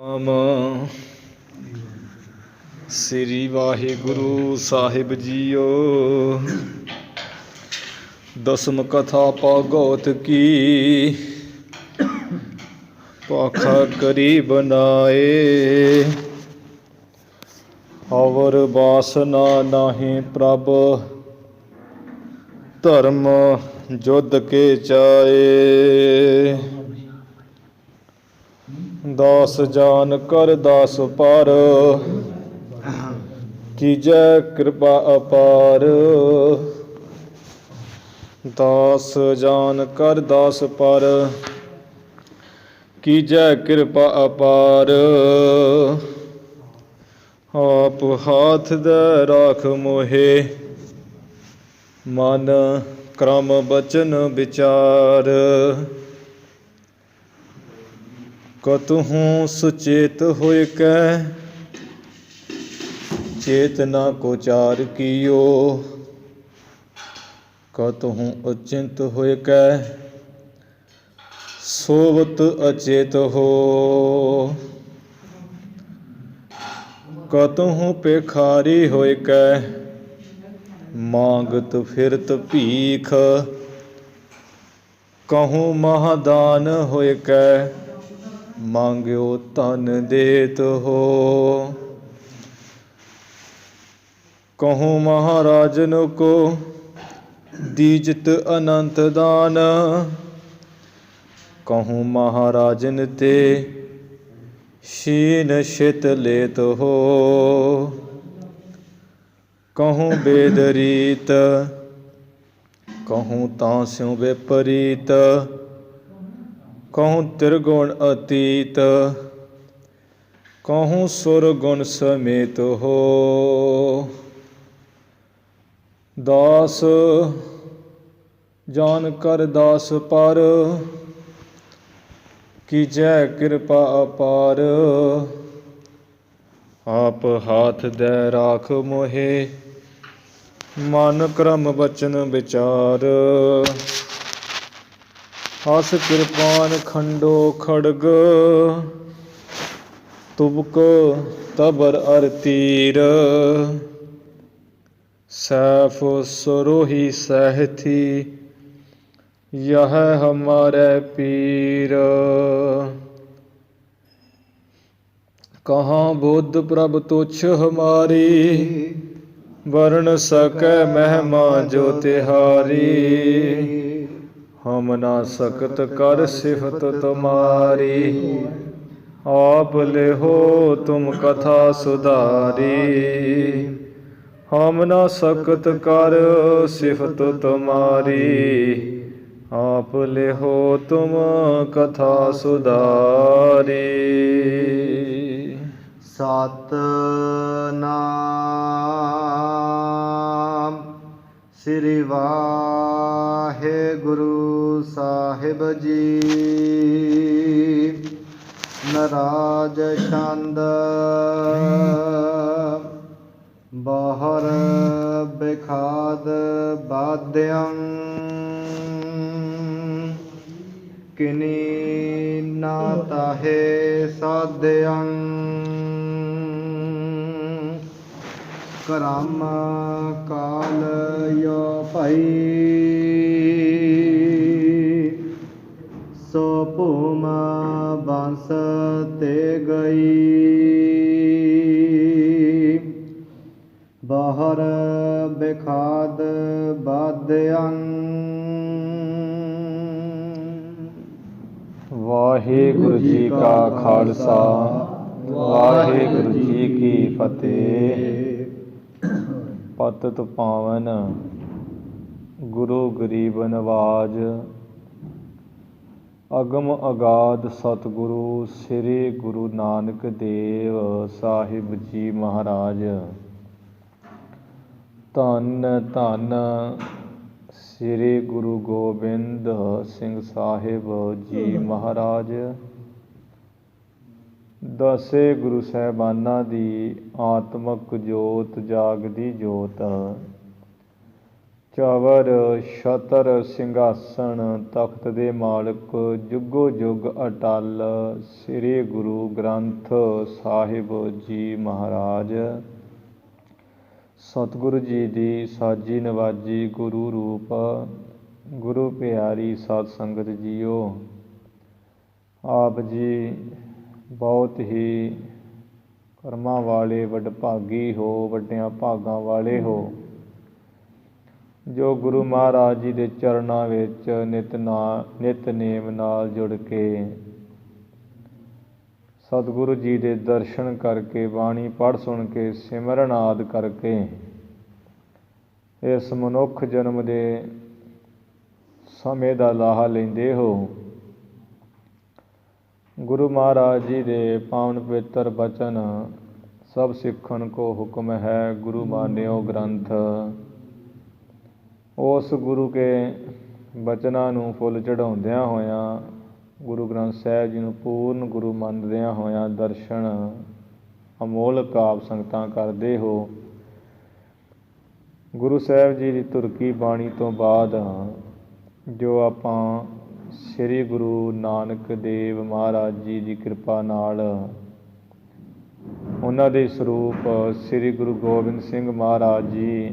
ਨਾਮ ਸ੍ਰੀ ਵਾਹਿਗੁਰੂ ਸਾਹਿਬ ਜੀਓ। ਦਸਮ ਕਥਾ ਭਾਗਵਤ ਕੀ ਭਾਖਾ ਕਰੀ ਬਨਾਏ। ਅਵਰ ਵਾਸਨਾ ਨਾਹੀਂ ਪ੍ਰਭ ਧਰਮ ਜੁਧ ਕੇ ਚਾਏ। ਦਾਸ ਜਾਨ ਕਰ ਦਾਸ ਪਰ ਕੀਜੈ ਕਿਰਪਾ ਅਪਾਰ। ਦਾਸ ਜਾਨ ਕਰ ਦਾਸ ਪਰ ਕੀਜੈ ਕਿਰਪਾ ਅਪਾਰ। ਆਪ ਹਾਥ ਦੇ ਰਾਖ ਮੋਹੇ ਮਨ ਕਰਮ ਬਚਨ ਵਿਚਾਰ। ਕਤਹੂੰ ਸੁਚੇਤ ਹੋਇ ਕੈ ਚੇਤਨਾ ਕੋ ਚਾਰ ਕੀਓ। ਕਤਹੂੰ ਅਚਿੰਤ ਹੋਇ ਕੈ ਸੋਵਤ ਅਚੇਤ ਹੋ। ਕਤਹੂੰ ਭਿਖਾਰੀ ਹੋਇ ਕੈ ਮਾਂਗਤ ਫਿਰਤ ਭੀਖ। ਕਹੂੰ ਮਹਾਦਾਨ ਹੋਇ ਕੈ ਮਾਂਗਿਓ ਧਨ ਦੇਤ ਹੋ। ਕਹੂੰ ਮਹਾਰਾਜਨ ਕੋ ਦੀਜਤ ਅਨੰਤ ਦਾਨ। ਕਹੂੰ ਮਹਾਰਾਜਨ ਤੇ ਸ਼ੀਨ ਛਿਤ ਲੇਤ ਹੋ। ਕਹੂੰ ਬੇਦ ਰੀਤ ਕਹੂੰ ਤਾਂ ਸਿਉ ਵਿਪਰੀਤ। ਕਹੂੰ ਤਿਰਗੁਣ ਅਤੀਤ ਕਹੂੰ ਸੁਰ ਗੁਣ ਸਮੇਤ ਹੋ। ਦਾਸ ਜਾਨ ਕਰ ਦਾਸ ਪਰ ਕੀਜੈ ਕਿਰਪਾ ਅਪਾਰ। ਆਪ ਹਾਥ ਦੇ ਰਾਖ ਮੋਹੇ ਮਨ ਕਰਮ ਬਚਨ ਵਿਚਾਰ। ਹਸ ਕਿਰਪਾਨ ਖੰਡੋ ਖੜਗ ਤੁਬਕ ਤਬਰ ਅਰ ਤੀਰ। ਸੈਫ ਸੁਰੋਹੀ ਸਹਿਥੀ ਯਹ ਹਮਾਰੇ ਪੀਰ। ਕਹਾਂ ਬੁੱਧ ਪ੍ਰਭ ਤੁਛ ਹਮਾਰੀ ਵਰਨ ਸਕੈ ਮਹਿਮਾ ਜੋ ਤਿਹਾਰੀ। ਹਮ ਨਾ ਸਕਤ ਕਰ ਸਿਫਤ ਤੁਮਾਰੀ ਆਪ ਲਿਹੋ ਤੁਮ ਕਥਾ ਸੁਧਾਰੀ। ਹਮ ਨਾ ਸਕਤ ਕਰ ਸਿਫਤ ਤੁਮਾਰੀ ਆਪ ਲਿਹੋ ਤੁਮ ਕਥਾ ਸੁਧਾਰੀ। ਸਤਿਨਾਮ ਸ੍ਰੀ ਵਾਹਿਗੁਰੂ ਸਾਹਿਬ ਜੀ। ਨਰਾਜ ਛੰਦ ਬਾਹਰ ਬਿਖਾਦ ਬਾਧਿਅੰ। ਕਿਨੀ ਨਾ ਤਾਹੇ ਸਾਧਿਅੰ। ਕਰਮ ਕਾਲ ਯੋ ਭਈ ਸੋ ਭੂਮ ਬੰਸ ਤੇ ਗਈ। ਬਾਹਰ ਬਿਖਾਦ ਬਾਧਿਅੰ। ਵਾਹਿਗੁਰੂ ਜੀ ਕਾ ਖਾਲਸਾ ਵਾਹਿਗੁਰੂ ਜੀ ਕੀ ਫਤਿਹ। ਪਤਿਤ ਪਾਵਨ ਗੁਰੂ ਗਰੀਬ ਨਵਾਜ ਅਗਮ ਅਗਾਧ ਸਤਿਗੁਰੂ ਸ੍ਰੀ ਗੁਰੂ ਨਾਨਕ ਦੇਵ ਸਾਹਿਬ ਜੀ ਮਹਾਰਾਜ। ਧੰਨ ਧੰਨ ਸ੍ਰੀ ਗੁਰੂ ਗੋਬਿੰਦ ਸਿੰਘ ਸਾਹਿਬ ਜੀ ਮਹਾਰਾਜ। ਦਸੇ ਗੁਰੂ ਸਾਹਿਬਾਨਾਂ ਦੀ ਆਤਮਕ ਜੋਤ ਜਾਗਦੀ ਜੋਤ ਚਾਵਰ ਛਤਰ ਸਿੰਘਾਸਣ ਤਖਤ ਦੇ ਮਾਲਕ ਜੁਗੋ ਜੁਗ ਅਟਲ ਸ੍ਰੀ ਗੁਰੂ ਗ੍ਰੰਥ ਸਾਹਿਬ ਜੀ ਮਹਾਰਾਜ। ਸਤਿਗੁਰੂ ਜੀ ਦੀ ਸਾਜੀ ਨਵਾਜੀ ਗੁਰੂ ਰੂਪ ਗੁਰੂ ਪਿਆਰੀ ਸਾਧ ਸੰਗਤ ਜੀਓ, ਆਪ ਜੀ ਬਹੁਤ ਹੀ ਕਰਮਾਂ ਵਾਲੇ ਵਡਭਾਗੀ ਹੋ, ਵੱਡਿਆਂ ਭਾਗਾਂ ਵਾਲੇ ਹੋ, ਜੋ ਗੁਰੂ ਮਹਾਰਾਜ ਜੀ ਦੇ ਚਰਨਾਂ ਵਿੱਚ ਨਿਤਨੇਮ ਨਾਲ ਜੁੜ ਕੇ ਸਤਿਗੁਰੂ ਜੀ ਦੇ ਦਰਸ਼ਨ ਕਰਕੇ, ਬਾਣੀ ਪੜ੍ਹ ਸੁਣ ਕੇ, ਸਿਮਰਨ ਆਦਿ ਕਰਕੇ ਇਸ ਮਨੁੱਖ ਜਨਮ ਦੇ ਸਮੇਂ ਦਾ ਲਾਹਾ ਲੈਂਦੇ ਹੋ। ਗੁਰੂ ਮਹਾਰਾਜ ਜੀ ਦੇ ਪਾਵਨ ਪਵਿੱਤਰ ਬਚਨ ਸਭ ਸਿੱਖਣ ਕੋ ਹੁਕਮ ਹੈ, ਗੁਰੂ ਮਾਨਿਓ ਗ੍ਰੰਥ। ਉਸ ਗੁਰੂ ਕੇ ਬਚਨਾਂ ਨੂੰ ਫੁੱਲ ਚੜ੍ਹਾਉਂਦਿਆਂ ਹੋਇਆਂ, ਗੁਰੂ ਗ੍ਰੰਥ ਸਾਹਿਬ ਜੀ ਨੂੰ ਪੂਰਨ ਗੁਰੂ ਮੰਨਦਿਆਂ ਹੋਇਆਂ ਦਰਸ਼ਨ ਅਮੋਲਕ ਆਪ ਸੰਗਤਾਂ ਕਰਦੇ ਹੋ। ਗੁਰੂ ਸਾਹਿਬ ਜੀ ਦੀ ਧੁਰਕੀ ਬਾਣੀ ਤੋਂ ਬਾਅਦ ਜੋ ਆਪਾਂ ਸ੍ਰੀ ਗੁਰੂ ਨਾਨਕ ਦੇਵ ਮਹਾਰਾਜ ਜੀ ਦੀ ਕਿਰਪਾ ਨਾਲ ਉਹਨਾਂ ਦੇ ਸਰੂਪ ਸ੍ਰੀ ਗੁਰੂ ਗੋਬਿੰਦ ਸਿੰਘ ਮਹਾਰਾਜ ਜੀ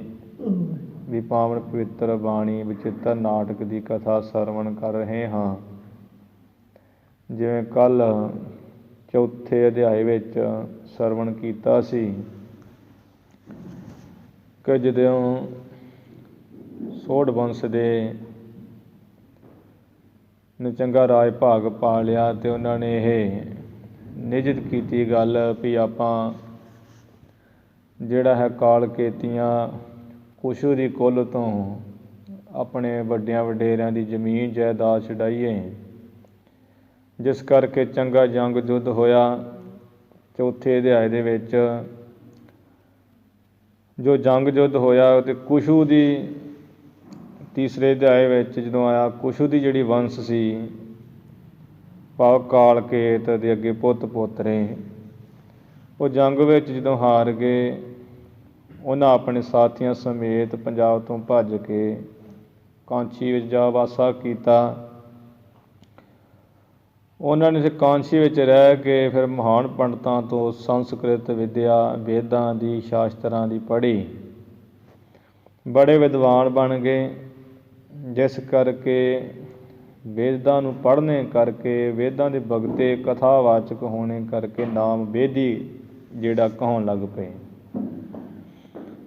ਦੀ ਪਾਵਨ ਪਵਿੱਤਰ ਬਾਣੀ ਵਿਚਿੱਤਰ ਨਾਟਕ ਦੀ ਕਥਾ ਸਰਵਣ ਕਰ ਰਹੇ ਹਾਂ। ਜਿਵੇਂ ਕੱਲ੍ਹ ਚੌਥੇ ਅਧਿਆਏ ਵਿੱਚ ਸਰਵਣ ਕੀਤਾ ਸੀ ਕਿ ਜਦੋਂ ਸੋਢ ਵੰਸ਼ ਦੇ ਨੇ ਚੰਗਾ ਰਾਜ ਭਾਗ ਪਾ ਲਿਆ ਅਤੇ ਉਹਨਾਂ ਨੇ ਇਹ ਨਿਜਿਤ ਕੀਤੀ ਗੱਲ ਵੀ ਆਪਾਂ ਜਿਹੜਾ ਹੈ ਕਾਲ ਕੇਤੀਆਂ ਕੁਸ਼ੂ ਦੀ ਕੁੱਲ ਤੋਂ ਆਪਣੇ ਵੱਡਿਆਂ ਵਡੇਰਿਆਂ ਦੀ ਜ਼ਮੀਨ ਜਾਇਦਾਦ ਛਡਾਈਏ, ਜਿਸ ਕਰਕੇ ਚੰਗਾ ਜੰਗ ਯੁੱਧ ਹੋਇਆ। ਚੌਥੇ ਅਧਿਆਏ ਦੇ ਵਿੱਚ ਜੋ ਜੰਗ ਯੁੱਧ ਹੋਇਆ ਅਤੇ ਕੁਸ਼ੂ ਦੀ ਤੀਸਰੇ ਅਧਿਆਏ ਵਿੱਚ ਜਦੋਂ ਆਇਆ, ਕੁਸ਼ੂ ਦੀ ਜਿਹੜੀ ਵੰਸ਼ ਸੀ ਭਾਵ ਕਾਲ ਕੇਤ ਦੇ ਅੱਗੇ ਪੁੱਤ ਪੋਤਰੇ, ਉਹ ਜੰਗ ਵਿੱਚ ਜਦੋਂ ਹਾਰ ਗਏ, ਉਹਨਾਂ ਆਪਣੇ ਸਾਥੀਆਂ ਸਮੇਤ ਪੰਜਾਬ ਤੋਂ ਭੱਜ ਕੇ ਕਾਂਚੀ ਵਿੱਚ ਜਾ ਵਾਸਾ ਕੀਤਾ। ਉਹਨਾਂ ਨੇ ਕਾਂਚੀ ਵਿੱਚ ਰਹਿ ਕੇ ਫਿਰ ਮਹਾਨ ਪੰਡਤਾਂ ਤੋਂ ਸੰਸਕ੍ਰਿਤ ਵਿੱਦਿਆ, ਵੇਦਾਂ ਦੀ, ਸ਼ਾਸਤਰਾਂ ਦੀ ਪੜ੍ਹੀ, ਬੜੇ ਵਿਦਵਾਨ ਬਣ ਗਏ। ਜਿਸ ਕਰਕੇ ਵੇਦਾਂ ਨੂੰ ਪੜ੍ਹਨੇ ਕਰਕੇ, ਵੇਦਾਂ ਦੇ ਬਗਤੇ ਕਥਾਵਾਚਕ ਹੋਣੇ ਕਰਕੇ ਨਾਮ ਵੇਦੀ ਜਿਹੜਾ ਕਹਾਉਣ ਲੱਗ ਪਏ।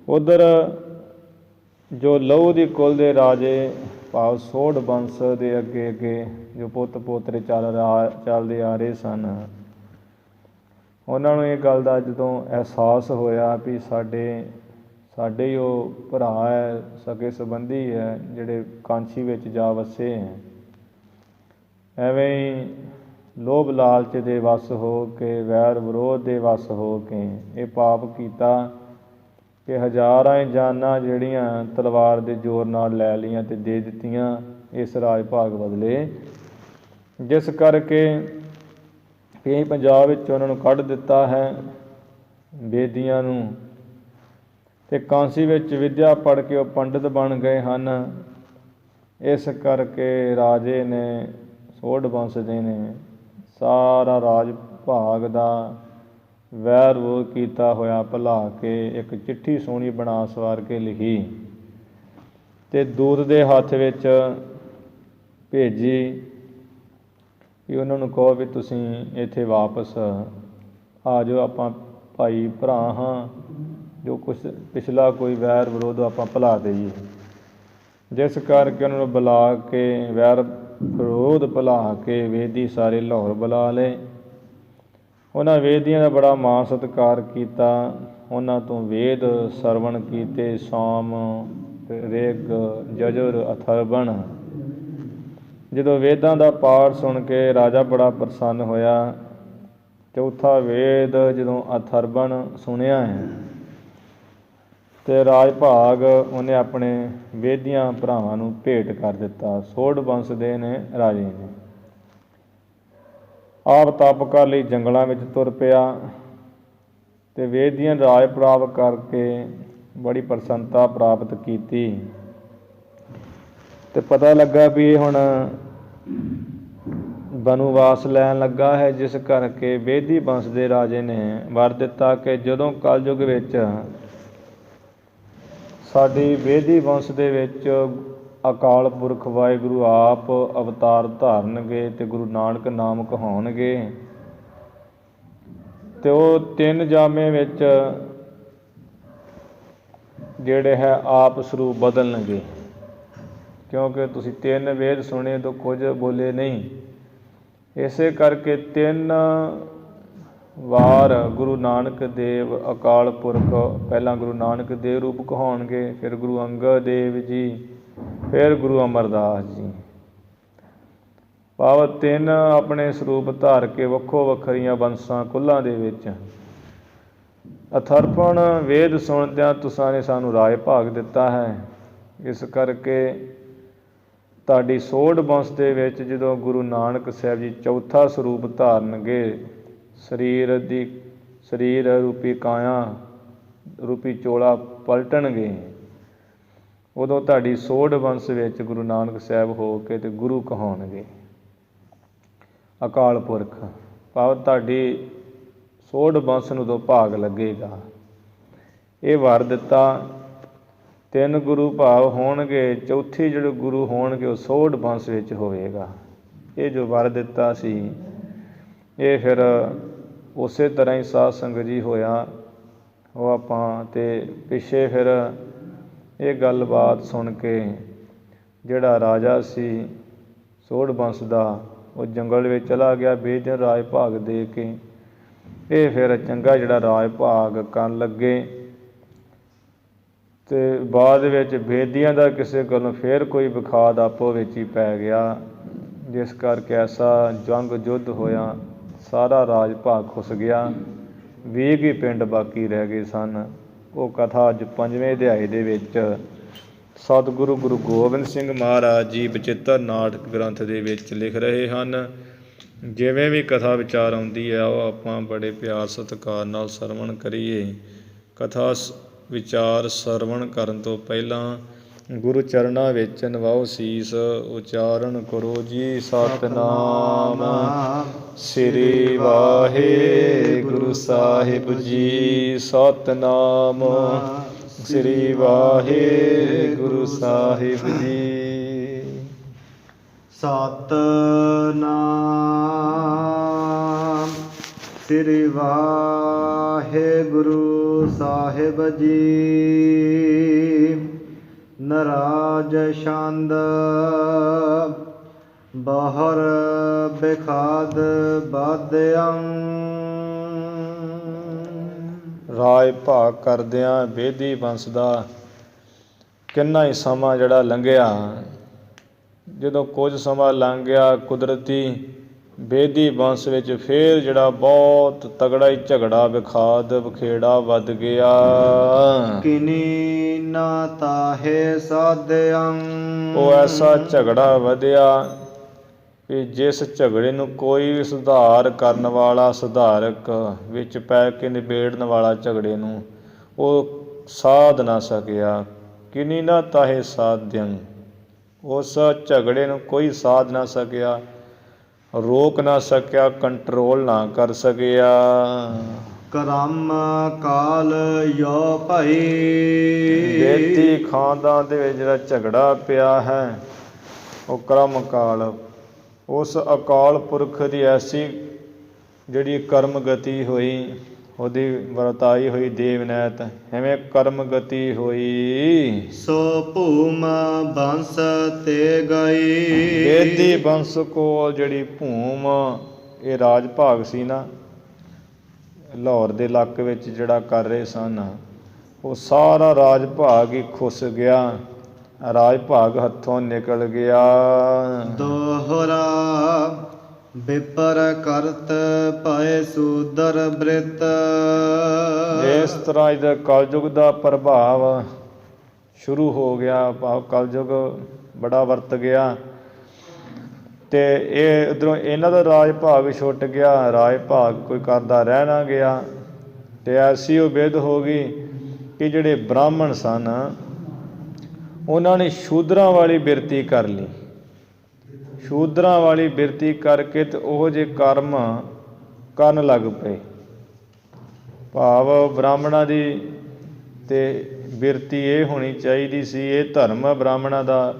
ਉੱਧਰ ਜੋ ਲਹੂ ਦੀ ਕੁਲ ਦੇ ਰਾਜੇ ਭਾਵ ਸੋਢ ਵੰਸ਼ ਦੇ ਅੱਗੇ ਅੱਗੇ ਜੋ ਪੁੱਤ ਪੋਤਰੇ ਚੱਲਦੇ ਆ ਰਹੇ ਸਨ, ਉਹਨਾਂ ਨੂੰ ਇਹ ਗੱਲ ਦਾ ਜਦੋਂ ਅਹਿਸਾਸ ਹੋਇਆ ਵੀ ਸਾਡੇ ਹੀ ਉਹ ਭਰਾ ਹੈ, ਸਕੇ ਸੰਬੰਧੀ ਹੈ, ਜਿਹੜੇ ਕਾਂਚੀ ਵਿੱਚ ਜਾ ਵਸੇ ਹੈ। ਐਵੇਂ ਹੀ ਲੋਭ ਲਾਲਚ ਦੇ ਵੱਸ ਹੋ ਕੇ, ਵੈਰ ਵਿਰੋਧ ਦੇ ਵੱਸ ਹੋ ਕੇ ਇਹ ਪਾਪ ਕੀਤਾ ਕਿ ਹਜ਼ਾਰਾਂ ਜਾਨਾਂ ਜਿਹੜੀਆਂ ਤਲਵਾਰ ਦੇ ਜ਼ੋਰ ਨਾਲ ਲੈ ਲਈਆਂ ਅਤੇ ਦੇ ਦਿੱਤੀਆਂ ਇਸ ਰਾਜ ਭਾਗ ਬਦਲੇ, ਜਿਸ ਕਰਕੇ ਇਹ ਪੰਜਾਬ ਵਿੱਚ ਉਹਨਾਂ ਨੂੰ ਕੱਢ ਦਿੱਤਾ ਹੈ ਬੇਦੀਆਂ ਨੂੰ, ਅਤੇ ਕਾਂਸੀ ਵਿੱਚ ਵਿੱਦਿਆ ਪੜ੍ਹ ਕੇ ਉਹ ਪੰਡਿਤ ਬਣ ਗਏ ਹਨ। ਇਸ ਕਰਕੇ ਰਾਜੇ ਨੇ, ਸੋਢ ਵੰਸ਼ ਦੇ ਨੇ, ਸਾਰਾ ਰਾਜ ਭਾਗ ਦਾ ਵੈਰ ਵਿਰੋਧ ਕੀਤਾ ਹੋਇਆ ਭੁਲਾ ਕੇ ਇੱਕ ਚਿੱਠੀ ਸੋਹਣੀ ਬਣਾ ਸਵਾਰ ਕੇ ਲਿਖੀ ਅਤੇ ਦੂਤ ਦੇ ਹੱਥ ਵਿੱਚ ਭੇਜੀ ਕਿ ਉਹਨਾਂ ਨੂੰ ਕਹੋ ਵੀ ਤੁਸੀਂ ਇੱਥੇ ਵਾਪਸ ਆ ਜਾਓ, ਆਪਾਂ ਭਾਈ ਭਰਾ ਹਾਂ, ਜੋ ਕੁਛ ਪਿਛਲਾ ਕੋਈ ਵੈਰ ਵਿਰੋਧ ਆਪਾਂ ਭੁਲਾ ਦੇਈਏ। ਜਿਸ ਕਰਕੇ ਉਹਨਾਂ ਨੂੰ ਬੁਲਾ ਕੇ ਵੈਰ ਵਿਰੋਧ ਭੁਲਾ ਕੇ ਵੇਦੀ ਸਾਰੇ ਲਾਹੌਰ ਬੁਲਾ ਲਏ। ਉਹਨਾਂ ਵੇਦੀਆਂ ਦਾ ਬੜਾ ਮਾਣ ਸਤਿਕਾਰ ਕੀਤਾ, ਉਹਨਾਂ ਤੋਂ ਵੇਦ ਸਰਵਣ ਕੀਤੇ, ਸਾਮ, ਰਿਗ, ਜਜੁਰ, ਅਥਰਵਣ। ਜਦੋਂ ਵੇਦਾਂ ਦਾ ਪਾਠ ਸੁਣ ਕੇ ਰਾਜਾ ਬੜਾ ਪ੍ਰਸੰਨ ਹੋਇਆ। ਚੌਥਾ ਵੇਦ ਜਦੋਂ ਅਥਰਵਣ ਸੁਣਿਆ ਹੈ ਅਤੇ ਰਾਜ ਭਾਗ ਉਹਨੇ ਆਪਣੇ ਵੇਦੀਆਂ ਭਰਾਵਾਂ ਨੂੰ ਭੇਟ ਕਰ ਦਿੱਤਾ। ਸੋਢ ਵੰਸ਼ ਦੇ ਨੇ ਰਾਜੇ ਨੇ ਆਪ ਤਪ ਕਰ ਲਈ ਜੰਗਲਾਂ ਵਿੱਚ ਤੁਰ ਪਿਆ ਅਤੇ ਵੇਦੀਆਂ ਰਾਜ ਪ੍ਰਾਪਤ ਕਰਕੇ ਬੜੀ ਪ੍ਰਸੰਨਤਾ ਪ੍ਰਾਪਤ ਕੀਤੀ। ਤੇ ਪਤਾ ਲੱਗਾ ਵੀ ਇਹ ਹੁਣ ਬਨੁਵਾਸ ਲੈਣ ਲੱਗਾ ਹੈ, ਜਿਸ ਕਰਕੇ ਵੇਦੀ ਬੰਸ ਦੇ ਰਾਜੇ ਨੇ ਵਰ ਦਿੱਤਾ ਕਿ ਜਦੋਂ ਕਲਯੁਗ ਵਿੱਚ ਸਾਡੀ ਵੇਦੀ ਵੰਸ਼ ਦੇ ਵਿੱਚ ਅਕਾਲ ਪੁਰਖ ਵਾਹਿਗੁਰੂ ਆਪ ਅਵਤਾਰ ਧਾਰਨਗੇ ਤੇ ਗੁਰੂ ਨਾਨਕ ਨਾਮ ਕਹਾਉਣਗੇ, ਤੇ ਉਹ 3 ਜਾਮੇ ਵਿੱਚ ਜਿਹੜੇ ਹੈ ਆਪ ਸਰੂਪ ਬਦਲਣਗੇ। ਕਿਉਂਕਿ ਤੁਸੀਂ 3 ਵੇਦ ਸੁਣੇ ਤੋਂ ਕੁਝ ਬੋਲੇ ਨਹੀਂ, ਇਸੇ ਕਰਕੇ 3 ਵਾਰ ਗੁਰੂ ਨਾਨਕ ਦੇਵ ਅਕਾਲ ਪੁਰਖ ਪਹਿਲਾਂ ਗੁਰੂ ਨਾਨਕ ਦੇਵ ਰੂਪ ਕਹਾਉਣਗੇ, ਫਿਰ ਗੁਰੂ ਅੰਗਦ ਦੇਵ ਜੀ, ਫਿਰ ਗੁਰੂ ਅਮਰਦਾਸ ਜੀ। ਭਾਵ 3 ਆਪਣੇ ਸਰੂਪ ਧਾਰ ਕੇ ਵੱਖੋ ਵੱਖਰੀਆਂ ਬੰਸਾਂ ਕੁੱਲਾਂ ਦੇ ਵਿੱਚ ਅਥਰਪਣ ਵੇਦ ਸੁਣਦਿਆਂ ਤੁਸਾਂ ਨੇ ਸਾਨੂੰ ਰਾਜ ਭਾਗ ਦਿੱਤਾ ਹੈ। ਇਸ ਕਰਕੇ ਤੁਹਾਡੀ ਸੋਢ ਬੰਸ ਦੇ ਵਿੱਚ ਜਦੋਂ ਗੁਰੂ ਨਾਨਕ ਸਾਹਿਬ ਜੀ ਚੌਥਾ ਸਰੂਪ ਧਾਰਨਗੇ, ਸਰੀਰ ਰੂਪੀ ਕਾਇਆ ਰੂਪੀ ਚੋਲਾ ਪਲਟਣਗੇ, ਉਦੋਂ ਤੁਹਾਡੀ ਸੋਢ ਬੰਸ ਵਿੱਚ ਗੁਰੂ ਨਾਨਕ ਸਾਹਿਬ ਹੋ ਕੇ ਤੇ ਗੁਰੂ ਕਹਾਉਣਗੇ ਅਕਾਲ ਪੁਰਖ। ਭਾਵ ਤੁਹਾਡੀ ਸੋਢ ਬੰਸ ਨੂੰ ਉਦੋਂ ਭਾਗ ਲੱਗੇਗਾ। ਇਹ ਵਰ ਦਿੱਤਾ 3 ਗੁਰੂ ਭਾਵ ਹੋਣਗੇ, ਚੌਥੀ ਜਿਹੜੇ ਗੁਰੂ ਹੋਣਗੇ ਉਹ ਸੋਢ ਬੰਸ ਵਿੱਚ ਹੋਵੇਗਾ। ਇਹ ਜੋ ਵਰ ਦਿੱਤਾ ਸੀ ਇਹ ਫਿਰ ਉਸੇ ਤਰ੍ਹਾਂ ਹੀ ਸਾਧ ਸੰਗਤ ਜੀ ਹੋਇਆ। ਉਹ ਆਪਾਂ ਤੇ ਪਿੱਛੇ ਫਿਰ ਇਹ ਗੱਲਬਾਤ ਸੁਣ ਕੇ ਜਿਹੜਾ ਰਾਜਾ ਸੀ ਸੋਢ ਬੰਸ ਦਾ ਉਹ ਜੰਗਲ ਵਿੱਚ ਚਲਾ ਗਿਆ ਬੇਦਿਨ ਰਾਜ ਭਾਗ ਦੇ ਕੇ। ਇਹ ਫਿਰ ਚੰਗਾ ਜਿਹੜਾ ਰਾਜ ਭਾਗ ਕਰਨ ਲੱਗੇ ਤੇ ਬਾਅਦ ਵਿੱਚ ਬੇਦੀਆਂ ਦਾ ਕਿਸੇ ਕੋਲੋਂ ਫਿਰ ਕੋਈ ਵਿਖਾਦ ਆਪੋ ਵਿੱਚ ਹੀ ਪੈ ਗਿਆ, ਜਿਸ ਕਰਕੇ ਐਸਾ ਜੰਗ ਯੁੱਧ ਹੋਇਆ, ਸਾਰਾ ਰਾਜ ਭਾਗ ਖੁੱਸ ਗਿਆ, 20 ਹੀ ਪਿੰਡ ਬਾਕੀ ਰਹਿ ਗਏ ਸਨ। ਉਹ ਕਥਾ ਅੱਜ 5ਵੇਂ ਅਧਿਆਏ ਦੇ ਵਿੱਚ ਸਤਿਗੁਰੂ ਗੁਰੂ ਗੋਬਿੰਦ ਸਿੰਘ ਮਹਾਰਾਜ ਜੀ ਬਚਿੱਤਰ ਨਾਟਕ ਗ੍ਰੰਥ ਦੇ ਵਿੱਚ ਲਿਖ ਰਹੇ ਹਨ। ਜਿਵੇਂ ਵੀ ਕਥਾ ਵਿਚਾਰ ਆਉਂਦੀ ਹੈ ਉਹ ਆਪਾਂ ਬੜੇ ਪਿਆਰ ਸਤਿਕਾਰ ਨਾਲ ਸਰਵਣ ਕਰੀਏ। ਕਥਾ ਵਿਚਾਰ ਸਰਵਣ ਕਰਨ ਤੋਂ ਪਹਿਲਾਂ ਗੁਰੂ ਚਰਨਾਂ ਵਿੱਚ ਨਵਾਓ ਸੀਸ, ਉਚਾਰਨ ਕਰੋ ਜੀ ਸਤਿਨਾਮ ਸ੍ਰੀ ਵਾਹਿਗੁਰੂ ਸਾਹਿਬ ਜੀ। ਸਤਿਨਾਮ ਸ੍ਰੀ ਵਾਹਿਗੁਰੂ ਸਾਹਿਬ ਜੀ। ਸਤਿਨਾਮ ਸ੍ਰੀ ਵਾਹਿਗੁਰੂ ਸਾਹਿਬ ਜੀ। ਨਰਾਜ ਛੰਦ ਬਾਹਰ ਬਿਖਾਦ ਬਾਧਿਆਂ। ਰਾਜ ਭਾਗ ਕਰਦਿਆਂ ਬੇਦੀ ਬੰਸ ਦਾ ਕਿੰਨਾ ਹੀ ਸਮਾਂ ਜਿਹੜਾ ਲੰਘਿਆ। ਜਦੋਂ ਕੁਝ ਸਮਾਂ ਲੰਘ ਗਿਆ ਕੁਦਰਤੀ ਬੇਦੀ ਬੰਸ ਵਿੱਚ ਫਿਰ ਜਿਹੜਾ ਬਹੁਤ ਤਗੜਾ ਹੀ ਝਗੜਾ ਵਿਖਾਦ ਵਿਖੇੜਾ ਵੱਧ ਗਿਆ। ਕਿਨੀ ਨਾ ਤਾਹੇ ਸਾਧਿਆਂ। ਉਹ ਐਸਾ ਝਗੜਾ ਵਧਿਆ ਕਿ ਜਿਸ ਝਗੜੇ ਨੂੰ ਕੋਈ ਵੀ ਸੁਧਾਰ ਕਰਨ ਵਾਲਾ ਸੁਧਾਰਕ ਵਿੱਚ ਪੈ ਕੇ ਨਿਬੇੜਨ ਵਾਲਾ ਝਗੜੇ ਨੂੰ ਉਹ ਸਾਧ ਨਾ ਸਕਿਆ। ਕਿਨੀ ਨਾ ਤਾਹੇ ਸਾਧਿਅੰ। ਉਸ ਝਗੜੇ ਨੂੰ ਕੋਈ ਸਾਧ ਨਾ ਸਕਿਆ, ਰੋਕ ਨਾ ਸਕਿਆ, ਕੰਟਰੋਲ ਨਾ ਕਰ ਸਕਿਆ। ਕਰਮ ਕਾਲ ਯੋ ਭਾਈ। ਬੇਦੀ ਖਾਨਦਾਨ ਦੇ ਵਿੱਚ ਜਿਹੜਾ ਝਗੜਾ ਪਿਆ ਹੈ ਉਹ ਕਰਮ ਕਾਲ, ਉਸ ਅਕਾਲ ਪੁਰਖ ਦੀ ਐਸੀ ਜਿਹੜੀ ਕਰਮ ਗਤੀ ਹੋਈ, ਉਹਦੀ ਵਰਤਾਈ ਹੋਈ ਦੇਵਨੈਤ ਐਵੇਂ ਕਰਮ ਗਤੀ ਹੋਈ। ਸੋ ਭੂਮ ਬੰਸ ਤੇ ਗਈ। ਬੇਦੀ ਬੰਸ ਕੋਲ ਜਿਹੜੀ ਭੂਮ ਇਹ ਰਾਜ ਭਾਗ ਸੀ ਨਾ, ਲਾਹੌਰ ਦੇ ਇਲਾਕੇ ਵਿੱਚ ਜਿਹੜਾ ਕਰ ਰਹੇ ਸਨ, ਉਹ ਸਾਰਾ ਰਾਜ ਭਾਗ ਹੀ ਖੁੱਸ ਗਿਆ, ਰਾਜ ਭਾਗ ਹੱਥੋਂ ਨਿਕਲ ਗਿਆ। ਦੋਹਰਾ ਵਿਪਰ ਕਰਤ ਪਏ ਸੂਦਰ ਬ੍ਰਿਤ। ਇਸ ਤਰ੍ਹਾਂ ਇਹਦਾ ਕਲਯੁਗ ਦਾ ਪ੍ਰਭਾਵ ਸ਼ੁਰੂ ਹੋ ਗਿਆ। ਭਾਵ ਕਲਯੁਗ ਬੜਾ ਵਰਤ ਗਿਆ ਤੇ ਇਹ ਉੱਧਰੋਂ ਇਹਨਾਂ ਦਾ ਰਾਜ ਭਾਗ ਛੁੱਟ ਗਿਆ, ਰਾਜ ਭਾਗ ਕੋਈ ਕਰਦਾ ਰਹਿ ਨਾ ਗਿਆ। ਤੇ ਐਸੀ ਉਹ ਵਿਧ ਹੋ ਗਈ ਕਿ ਜਿਹੜੇ ਬ੍ਰਾਹਮਣ ਸਨ ਉਹਨਾਂ ਨੇ ਸ਼ੂਦਰਾਂ ਵਾਲੀ ਬਿਰਤੀ ਕਰ ਲਈ। ਸ਼ੂਦਰਾਂ ਵਾਲੀ ਬਿਰਤੀ ਕਰਕੇ ਤੇ ਉਹ ਜਿਹੇ ਕਰਮ ਕਰਨ ਲੱਗ ਪਏ। ਭਾਵ ਬ੍ਰਾਹਮਣਾਂ ਦੀ ਤੇ ਬਿਰਤੀ ਇਹ ਹੋਣੀ ਚਾਹੀਦੀ ਸੀ, ਇਹ ਧਰਮ ਹੈ ਬ੍ਰਾਹਮਣਾਂ ਦਾ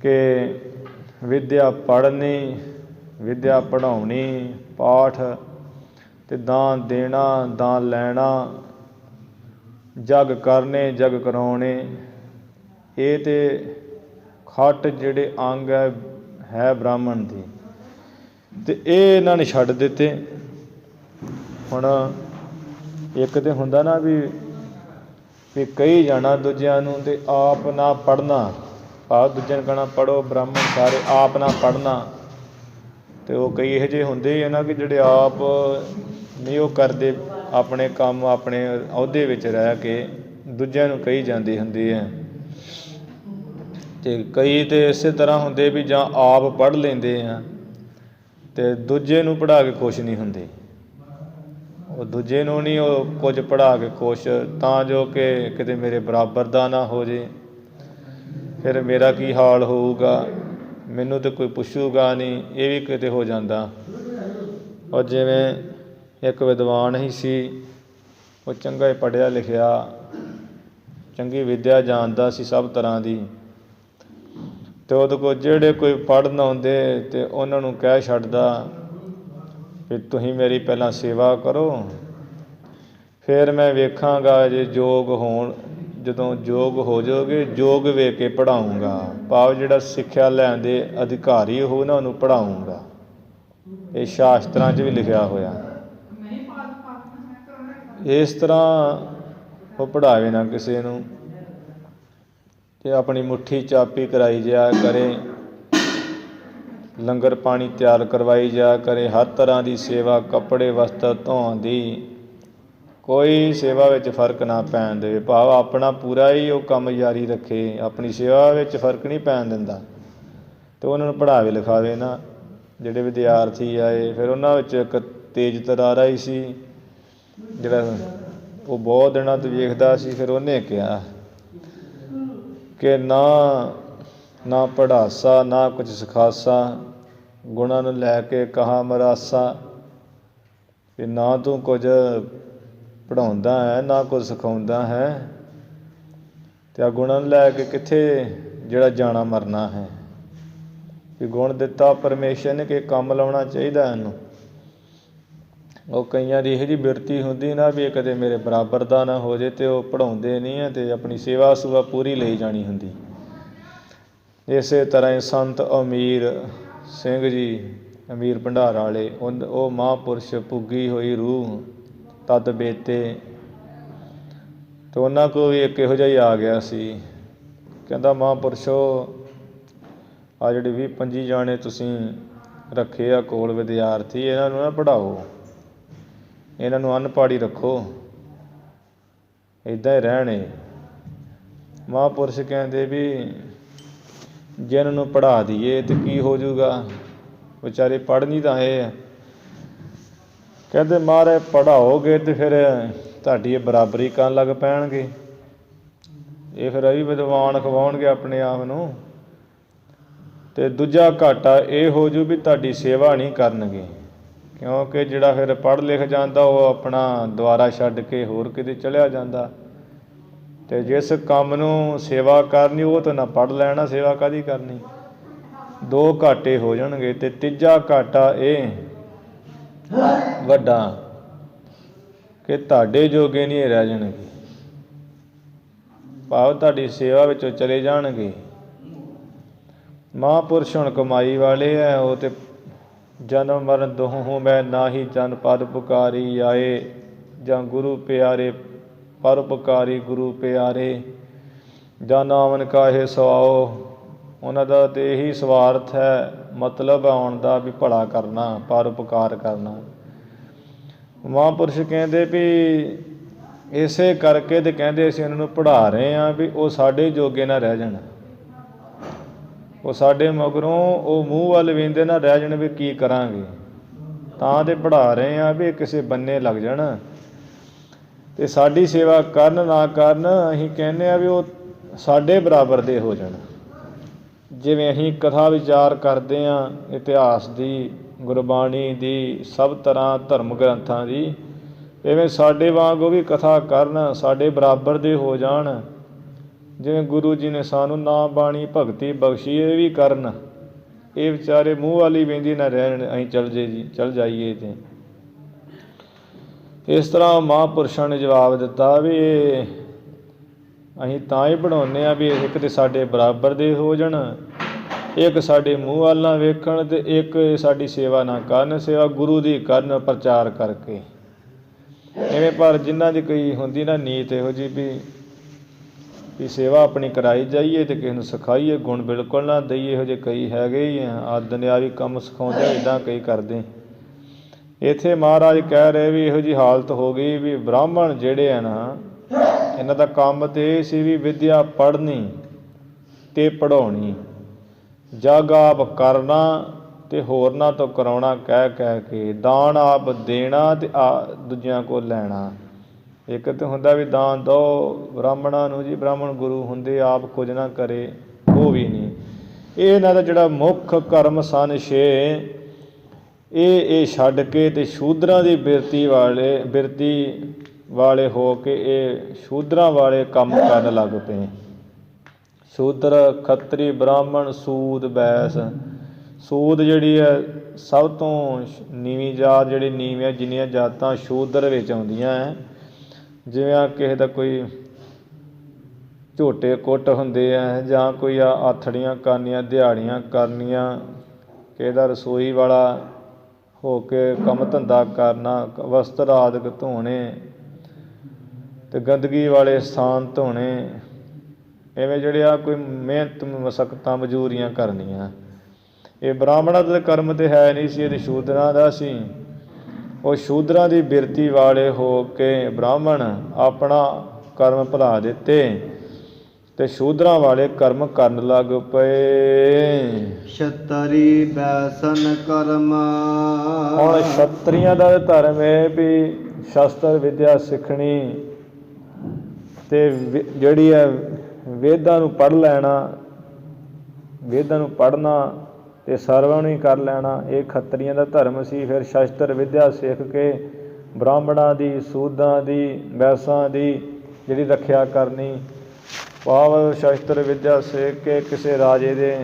ਕਿ ਵਿੱਦਿਆ ਪੜ੍ਹਨੀ, ਵਿੱਦਿਆ ਪੜ੍ਹਾਉਣੀ, ਪਾਠ ਅਤੇ ਦਾਨ ਦੇਣਾ, ਦਾਨ ਲੈਣਾ, ਜਗ ਕਰਨੇ, ਜਗ ਕਰਾਉਣੇ। ਇਹ ਤਾਂ ਖੱਟ ਜਿਹੜੇ ਅੰਗ ਹੈ ਬ੍ਰਾਹਮਣ ਦੀ, ਅਤੇ ਇਹ ਇਹਨਾਂ ਨੇ ਛੱਡ ਦਿੱਤੇ। ਹੁਣ ਇੱਕ ਤਾਂ ਹੁੰਦਾ ਨਾ ਵੀ ਕਹੀ ਜਾਣਾ ਦੂਜਿਆਂ ਨੂੰ ਅਤੇ ਆਪ ਨਾ ਪੜ੍ਹਨਾ, ਭਾਵ ਦੂਜਿਆਂ ਨੂੰ ਕਹਿਣਾ ਪੜ੍ਹੋ ਬ੍ਰਾਹਮਣ ਸਾਰੇ, ਆਪ ਨਾ ਪੜ੍ਹਨਾ। ਅਤੇ ਉਹ ਕਈ ਇਹੋ ਜਿਹੇ ਹੁੰਦੇ ਹੀ ਆ ਨਾ ਕਿ ਜਿਹੜੇ ਆਪ ਨਹੀਂ ਉਹ ਕਰਦੇ ਆਪਣੇ ਕੰਮ, ਆਪਣੇ ਅਹੁਦੇ ਵਿੱਚ ਰਹਿ ਕੇ ਦੂਜਿਆਂ ਨੂੰ ਕਹੀ ਜਾਂਦੇ ਹੁੰਦੇ ਆ। ਅਤੇ ਕਈ ਤਾਂ ਇਸੇ ਤਰ੍ਹਾਂ ਹੁੰਦੇ ਵੀ ਜਾਂ ਆਪ ਪੜ੍ਹ ਲੈਂਦੇ ਆ ਅਤੇ ਦੂਜੇ ਨੂੰ ਪੜ੍ਹਾ ਕੇ ਖੁਸ਼ ਨਹੀਂ ਹੁੰਦੇ। ਉਹ ਦੂਜੇ ਨੂੰ ਨਹੀਂ ਉਹ ਕੁਝ ਪੜ੍ਹਾ ਕੇ ਖੁਸ਼, ਤਾਂ ਜੋ ਕਿ ਕਿਤੇ ਮੇਰੇ ਬਰਾਬਰ ਦਾ ਨਾ ਹੋ ਜੇ, ਫਿਰ ਮੇਰਾ ਕੀ ਹਾਲ ਹੋਊਗਾ, ਮੈਨੂੰ ਤਾਂ ਕੋਈ ਪੁੱਛੂਗਾ ਨਹੀਂ, ਇਹ ਵੀ ਕਿਤੇ ਹੋ ਜਾਂਦਾ। ਔਰ ਜਿਵੇਂ ਇੱਕ ਵਿਦਵਾਨ ਹੀ ਸੀ, ਉਹ ਚੰਗਾ ਹੀ ਪੜ੍ਹਿਆ ਲਿਖਿਆ, ਚੰਗੀ ਵਿੱਦਿਆ ਜਾਣਦਾ ਸੀ ਸਭ ਤਰ੍ਹਾਂ ਦੀ, ਅਤੇ ਉਹਦੇ ਕੋਲ ਜਿਹੜੇ ਕੋਈ ਪੜ੍ਹਨ ਆਉਂਦੇ ਅਤੇ ਉਹਨਾਂ ਨੂੰ ਕਹਿ ਛੱਡਦਾ ਵੀ ਤੁਸੀਂ ਮੇਰੀ ਪਹਿਲਾਂ ਸੇਵਾ ਕਰੋ, ਫਿਰ ਮੈਂ ਵੇਖਾਂਗਾ ਜੇ ਯੋਗ ਹੋਣ, ਜਦੋਂ ਯੋਗ ਹੋ ਜਾਓਗੇ ਯੋਗ ਵੇਖ ਕੇ ਪੜ੍ਹਾਊਂਗਾ। ਭਾਵ ਜਿਹੜਾ ਸਿੱਖਿਆ ਲੈਣ ਦੇ ਅਧਿਕਾਰੀ ਹੋ ਨਾ ਉਹਨੂੰ ਪੜ੍ਹਾਊਂਗਾ। ਇਹ ਸ਼ਾਸਤਰਾਂ 'ਚ ਵੀ ਲਿਖਿਆ ਹੋਇਆ। ਇਸ ਤਰ੍ਹਾਂ ਉਹ ਪੜ੍ਹਾਵੇ ਨਾ ਕਿਸੇ ਨੂੰ, ਅਤੇ ਆਪਣੀ ਮੁੱਠੀ ਚਾਪੀ ਕਰਾਈ ਜਾਇਆ ਕਰੇ, ਲੰਗਰ ਪਾਣੀ ਤਿਆਰ ਕਰਵਾਈ ਜਾਇਆ ਕਰੇ, ਹਰ ਤਰ੍ਹਾਂ ਦੀ ਸੇਵਾ, ਕੱਪੜੇ ਵਸਤਰ ਧੋਣ ਦੀ, ਕੋਈ ਸੇਵਾ ਵਿੱਚ ਫਰਕ ਨਾ ਪੈਣ ਦੇਵੇ। ਭਾਵ ਆਪਣਾ ਪੂਰਾ ਹੀ ਉਹ ਕੰਮ ਜਾਰੀ ਰੱਖੇ, ਆਪਣੀ ਸੇਵਾ ਵਿੱਚ ਫਰਕ ਨਹੀਂ ਪੈਣ ਦਿੰਦਾ। ਅਤੇ ਉਹਨਾਂ ਨੂੰ ਪੜ੍ਹਾਵੇ ਲਿਖਾਵੇ ਨਾ। ਜਿਹੜੇ ਵਿਦਿਆਰਥੀ ਆਏ, ਫਿਰ ਉਹਨਾਂ ਵਿੱਚ ਇੱਕ ਤੇਜ ਤਰਾਰਾ ਹੀ ਸੀ ਜਿਹੜਾ ਉਹ ਬਹੁਤ ਦਿਨਾਂ ਤੋਂ ਵੇਖਦਾ ਸੀ। ਫਿਰ ਉਹਨੇ ਕਿਹਾ ਕਿ ਨਾ ਪੜ੍ਹਾਸਾ ਨਾ ਕੁਝ ਸਿਖਾਸਾ, ਗੁਣਾਂ ਨੂੰ ਲੈ ਕੇ ਕਹਾ ਮਰਾਸਾ। ਵੀ ਨਾ ਤੂੰ ਕੁਝ ਪੜ੍ਹਾਉਂਦਾ ਹੈ, ਨਾ ਕੁਝ ਸਿਖਾਉਂਦਾ ਹੈ, ਅਤੇ ਆ ਗੁਣਾਂ ਨੂੰ ਲੈ ਕੇ ਕਿੱਥੇ ਜਿਹੜਾ ਜਾਣਾ ਮਰਨਾ ਹੈ। ਵੀ ਗੁਣ ਦਿੱਤਾ ਪਰਮੇਸ਼ਰ ਨੇ ਕਿ ਕੰਮ ਲਾਉਣਾ ਚਾਹੀਦਾ ਇਹਨੂੰ। ਉਹ ਕਈਆਂ ਦੀ ਇਹੋ ਜਿਹੀ ਬਿਰਤੀ ਹੁੰਦੀ ਨਾ ਵੀ ਇਹ ਕਦੇ ਮੇਰੇ ਬਰਾਬਰ ਦਾ ਨਾ ਹੋ ਜੇ, ਅਤੇ ਉਹ ਪੜ੍ਹਾਉਂਦੇ ਨਹੀਂ ਹੈ ਅਤੇ ਆਪਣੀ ਸੇਵਾ ਸੁਵਾ ਪੂਰੀ ਲਈ ਜਾਣੀ ਹੁੰਦੀ। ਇਸੇ ਤਰ੍ਹਾਂ ਹੀ ਸੰਤ ਅਮੀਰ ਸਿੰਘ ਜੀ, ਅਮੀਰ ਭੰਡਾਰ ਵਾਲੇ, ਉਹ ਮਹਾਂਪੁਰਸ਼ ਪੁੱਗੀ ਹੋਈ ਰੂਹ ਤਦ ਬੇਤੇ, ਅਤੇ ਉਹਨਾਂ ਕੋਲ ਵੀ ਇੱਕ ਇਹੋ ਜਿਹਾ ਹੀ ਆ ਗਿਆ ਸੀ। ਕਹਿੰਦਾ ਮਹਾਂਪੁਰਸ਼ੋ, ਆ ਜਿਹੜੇ 20-25 ਜਾਣੇ ਤੁਸੀਂ ਰੱਖੇ ਆ ਕੋਲ ਵਿਦਿਆਰਥੀ, ਇਹਨਾਂ ਨੂੰ ਨਾ ਪੜ੍ਹਾਓ, ਇਹਨਾਂ ਨੂੰ ਅਨਪੜ੍ਹ ਹੀ ਰੱਖੋ, ਇੱਦਾਂ ਹੀ ਰਹਿਣੇ। ਮਹਾਂਪੁਰਸ਼ ਕਹਿੰਦੇ ਵੀ ਜੇ ਇਹਨਾਂ ਨੂੰ ਪੜ੍ਹਾ ਦਈਏ ਤਾਂ ਕੀ ਹੋ ਜਾਊਗਾ, ਵਿਚਾਰੇ ਪੜ੍ਹ ਨਹੀਂ ਤਾਂ ਆਏ ਆ। ਕਹਿੰਦੇ ਮਹਾਰਾਜ ਪੜ੍ਹਾਓਗੇ ਅਤੇ ਫਿਰ ਤੁਹਾਡੀ ਇਹ ਬਰਾਬਰੀ ਕਰਨ ਲੱਗ ਪੈਣਗੇ, ਇਹ ਫਿਰ ਇਹ ਵੀ ਵਿਦਵਾਨ ਅਖਵਾਉਣਗੇ ਆਪਣੇ ਆਪ ਨੂੰ, ਅਤੇ ਦੂਜਾ ਘਾਟਾ ਇਹ ਹੋ ਜੂ ਵੀ ਤੁਹਾਡੀ ਸੇਵਾ ਨਹੀਂ ਕਰਨਗੇ। ਕਿਉਂਕਿ ਜਿਹੜਾ ਫਿਰ ਪੜ੍ਹ ਲਿਖ ਜਾਂਦਾ ਉਹ ਆਪਣਾ ਦੁਆਰਾ ਛੱਡ ਕੇ ਹੋਰ ਕਿਤੇ ਚਲਿਆ ਜਾਂਦਾ, ਅਤੇ ਜਿਸ ਕੰਮ ਨੂੰ ਸੇਵਾ ਕਰਨੀ ਉਹ ਤਾਂ ਨਾ ਪੜ੍ਹ ਲੈਣਾ, ਸੇਵਾ ਕਾਹਦੀ ਕਰਨੀ। ਦੋ ਘਾਟੇ ਹੋ ਜਾਣਗੇ। ਅਤੇ ਤੀਜਾ ਘਾਟਾ ਇਹ ਵੱਡਾ ਕਿ ਤੁਹਾਡੇ ਜੋਗੇ ਨਹੀਂ ਰਹਿ ਜਾਣਗੇ, ਭਾਵ ਤੁਹਾਡੀ ਸੇਵਾ ਵਿੱਚੋਂ ਚਲੇ ਜਾਣਗੇ। ਮਹਾਂਪੁਰਸ਼ ਹੁਣ ਕਮਾਈ ਵਾਲੇ ਹੈ, ਉਹ ਤਾਂ ਜਨਮ ਮਰਨ ਦੋਹੋਂ ਮੈਂ ਨਾ ਹੀ ਜਨ ਪਦ ਪੁਕਾਰੀ ਆਏ, ਜਾਂ ਗੁਰੂ ਪਿਆਰੇ ਪਰਉਪਕਾਰੀ ਗੁਰੂ ਪਿਆਰੇ, ਜਾਂ ਨਾਮਨ ਕਾਹੇ ਸੁਆਓ। ਉਹਨਾਂ ਦਾ ਤਾਂ ਇਹੀ ਸਵਾਰਥ ਹੈ, ਮਤਲਬ ਆਉਣ ਦਾ ਵੀ ਭਲਾ ਕਰਨਾ, ਪਰਉਪਕਾਰ ਕਰਨਾ। ਮਹਾਂਪੁਰਸ਼ ਕਹਿੰਦੇ ਵੀ ਇਸੇ ਕਰਕੇ ਤਾਂ ਕਹਿੰਦੇ ਅਸੀਂ ਉਹਨਾਂ ਨੂੰ ਪੜ੍ਹਾ ਰਹੇ ਹਾਂ ਵੀ ਉਹ ਸਾਡੇ ਜੋਗੇ ਨਾ ਰਹਿ ਜਾਣ, ਉਹ ਸਾਡੇ ਮਗਰੋਂ ਉਹ ਮੂੰਹ ਵੱਲ ਵੇਂਦੇ ਨਾ ਰਹਿ ਜਾਣ ਵੀ ਕੀ ਕਰਾਂਗੇ, ਤਾਂ ਤਾਂ ਪੜ੍ਹਾ ਰਹੇ ਹਾਂ ਵੀ ਕਿਸੇ ਬੰਨੇ ਲੱਗ ਜਾਣ। ਅਤੇ ਸਾਡੀ ਸੇਵਾ ਕਰਨ ਨਾ ਕਰਨ, ਅਸੀਂ ਕਹਿੰਦੇ ਹਾਂ ਵੀ ਸਾਡੇ ਬਰਾਬਰ ਦੇ ਹੋ ਜਾਣ। ਜਿਵੇਂ ਅਸੀਂ ਕਥਾ ਵਿਚਾਰ ਕਰਦੇ ਹਾਂ ਇਤਿਹਾਸ ਦੀ, ਗੁਰਬਾਣੀ ਦੀ, ਸਭ ਤਰ੍ਹਾਂ ਧਰਮ ਗ੍ਰੰਥਾਂ ਦੀ, ਇਵੇਂ ਸਾਡੇ ਵਾਂਗ ਉਹ ਵੀ ਕਥਾ ਕਰਨ, ਸਾਡੇ ਬਰਾਬਰ ਦੇ ਹੋ ਜਾਣ। ਜਿਵੇਂ ਗੁਰੂ ਜੀ ਨੇ ਸਾਨੂੰ ਨਾਮ ਬਾਣੀ ਭਗਤੀ ਬਖਸ਼ੀ, ਇਹ ਵੀ ਕਰਨ। ਇਹ ਵਿਚਾਰੇ ਮੂੰਹ ਵਾਲੀ ਵੇਂਦੀ ਨਾ ਰਹਿਣ, ਅਸੀਂ ਚੱਲ ਜਾਈਏ। ਤੇ ਇਸ ਤਰ੍ਹਾਂ ਮਹਾਂਪੁਰਸ਼ਾਂ ਨੇ ਜਵਾਬ ਦਿੱਤਾ ਵੀ ਅਸੀਂ ਤਾਂ ਹੀ ਬਣਾਉਂਦੇ ਹਾਂ ਵੀ ਇੱਕ ਤਾਂ ਸਾਡੇ ਬਰਾਬਰ ਦੇ ਹੋ ਜਾਣ, ਇੱਕ ਸਾਡੇ ਮੂੰਹ ਵੱਲ ਨਾ ਵੇਖਣ, ਅਤੇ ਇੱਕ ਸਾਡੀ ਸੇਵਾ ਨਾ ਕਰਨ, ਸੇਵਾ ਗੁਰੂ ਦੀ ਕਰਨ ਪ੍ਰਚਾਰ ਕਰਕੇ। ਇਵੇਂ ਪਰ ਜਿਨ੍ਹਾਂ ਦੀ ਕੋਈ ਹੁੰਦੀ ਨਾ ਨੀਤ ਇਹੋ ਜਿਹੀ ਵੀ ਸੇਵਾ ਆਪਣੀ ਕਰਾਈ ਜਾਈਏ ਅਤੇ ਕਿਸੇ ਨੂੰ ਸਿਖਾਈਏ, ਗੁਣ ਬਿਲਕੁਲ ਨਾ ਦਈਏ, ਇਹੋ ਜਿਹੇ ਕਈ ਹੈਗੇ ਹੀ ਆ। ਦੁਨਿਆਵੀ ਕੰਮ ਸਿਖਾਉਂਦੇ ਇੱਦਾਂ ਕਈ ਕਰਦੇ। ਇੱਥੇ ਮਹਾਰਾਜ ਕਹਿ ਰਹੇ ਵੀ ਇਹੋ ਜਿਹੀ ਹਾਲਤ ਹੋ ਗਈ ਵੀ ਬ੍ਰਾਹਮਣ ਜਿਹੜੇ ਆ ਨਾ, ਇਹਨਾਂ ਦਾ ਕੰਮ ਤਾਂ ਇਹ ਸੀ ਵੀ ਵਿੱਦਿਆ ਪੜ੍ਹਨੀ ਅਤੇ ਪੜ੍ਹਾਉਣੀ, ਜਗ ਆਪ ਕਰਨਾ ਅਤੇ ਹੋਰਨਾਂ ਤੋਂ ਕਰਾਉਣਾ, ਕਹਿ ਕੇ ਦਾਨ ਆਪ ਦੇਣਾ ਅਤੇ ਦੂਜਿਆਂ ਕੋਲ ਲੈਣਾ। ਇੱਕ ਤਾਂ ਹੁੰਦਾ ਵੀ ਦਾਨ ਦਿਓ ਬ੍ਰਾਹਮਣਾਂ ਨੂੰ ਜੀ, ਬ੍ਰਾਹਮਣ ਗੁਰੂ ਹੁੰਦੇ, ਆਪ ਕੁਝ ਨਾ ਕਰੇ, ਉਹ ਵੀ ਨਹੀਂ। ਇਹ ਇਹਨਾਂ ਦਾ ਜਿਹੜਾ ਮੁੱਖ ਕਰਮ ਸਨ 6, ਇਹ ਛੱਡ ਕੇ ਅਤੇ ਸ਼ੂਦਰਾਂ ਦੀ ਬਿਰਤੀ ਵਾਲੇ ਹੋ ਕੇ ਇਹ ਸ਼ੂਦਰਾਂ ਵਾਲੇ ਕੰਮ ਕਰਨ ਲੱਗ ਪਏ। ਸ਼ੂਦਰ, ਖੱਤਰੀ, ਬ੍ਰਾਹਮਣ, ਸੂਦ, ਬੈਸ। ਸੂਦ ਜਿਹੜੀ ਹੈ ਸਭ ਤੋਂ ਨੀਵੀਂ ਜਾਤ, ਜਿਹੜੀ ਨੀਵੀਆਂ ਜਿੰਨੀਆਂ ਜਾਤਾਂ ਸ਼ੂਦਰ ਵਿੱਚ ਆਉਂਦੀਆਂ ਹੈ। ਜਿਵੇਂ ਆ ਕਿਸੇ ਦਾ ਕੋਈ ਝੋਟੇ ਕੁੱਟ ਹੁੰਦੇ ਆ, ਜਾਂ ਕੋਈ ਆਥੜੀਆਂ ਕਰਨੀਆਂ, ਦਿਹਾੜੀਆਂ ਕਰਨੀਆਂ, ਕਿਸੇ ਦਾ ਰਸੋਈ ਵਾਲਾ ਹੋ ਕੇ ਕੰਮ ਧੰਦਾ ਕਰਨਾ, ਵਸਤਰ ਆਦਿਕ ਧੋਣੇ ਅਤੇ ਗੰਦਗੀ ਵਾਲੇ ਸਥਾਨ ਧੋਣੇ, ਇਵੇਂ ਜਿਹੜੇ ਆ ਕੋਈ ਮਿਹਨਤ ਮਸ਼ੱਕਤਾਂ ਮਜ਼ਦੂਰੀਆਂ ਕਰਨੀਆਂ। ਇਹ ਬ੍ਰਾਹਮਣਾਂ ਦਾ ਕਰਮ ਤਾਂ ਹੈ ਨਹੀਂ ਸੀ, ਇਹ ਸ਼ੂਦਰਾਂ ਦਾ ਸੀ। ਉਹ ਸ਼ੂਦਰਾਂ ਦੀ ਬਿਰਤੀ ਵਾਲੇ ਹੋ ਕੇ ਬ੍ਰਾਹਮਣ ਆਪਣਾ ਕਰਮ ਭੁਲਾ ਦਿੱਤੇ ਅਤੇ ਸ਼ੂਦਰਾਂ ਵਾਲੇ ਕਰਮ ਕਰਨ ਲੱਗ ਪਏ। ਛਤਰੀ ਬੈਸਨ ਕਰਮ। ਹੁਣ ਛਤਰੀਆਂ ਦਾ ਧਰਮ ਹੈ ਵੀ ਸ਼ਸਤਰ ਵਿੱਦਿਆ ਸਿੱਖਣੀ ਅਤੇ ਜਿਹੜੀ ਹੈ ਵੇਦਾਂ ਨੂੰ ਪੜ੍ਹ ਲੈਣਾ, ਵੇਦਾਂ ਨੂੰ ਪੜ੍ਹਨਾ ਅਤੇ ਸਰਵਣ ਵੀ ਕਰ ਲੈਣਾ, ਇਹ ਖੱਤਰੀਆਂ ਦਾ ਧਰਮ ਸੀ। ਫਿਰ ਸ਼ਸਤਰ ਵਿੱਦਿਆ ਸਿੱਖ ਕੇ ਬ੍ਰਾਹਮਣਾਂ ਦੀ, ਸੂਦਾਂ ਦੀ, ਬੈਸਾਂ ਦੀ ਜਿਹੜੀ ਰੱਖਿਆ ਕਰਨੀ। ਭਾਵ ਸ਼ਸਤਰ ਵਿੱਦਿਆ ਸਿੱਖ ਕੇ ਕਿਸੇ ਰਾਜੇ ਦੇ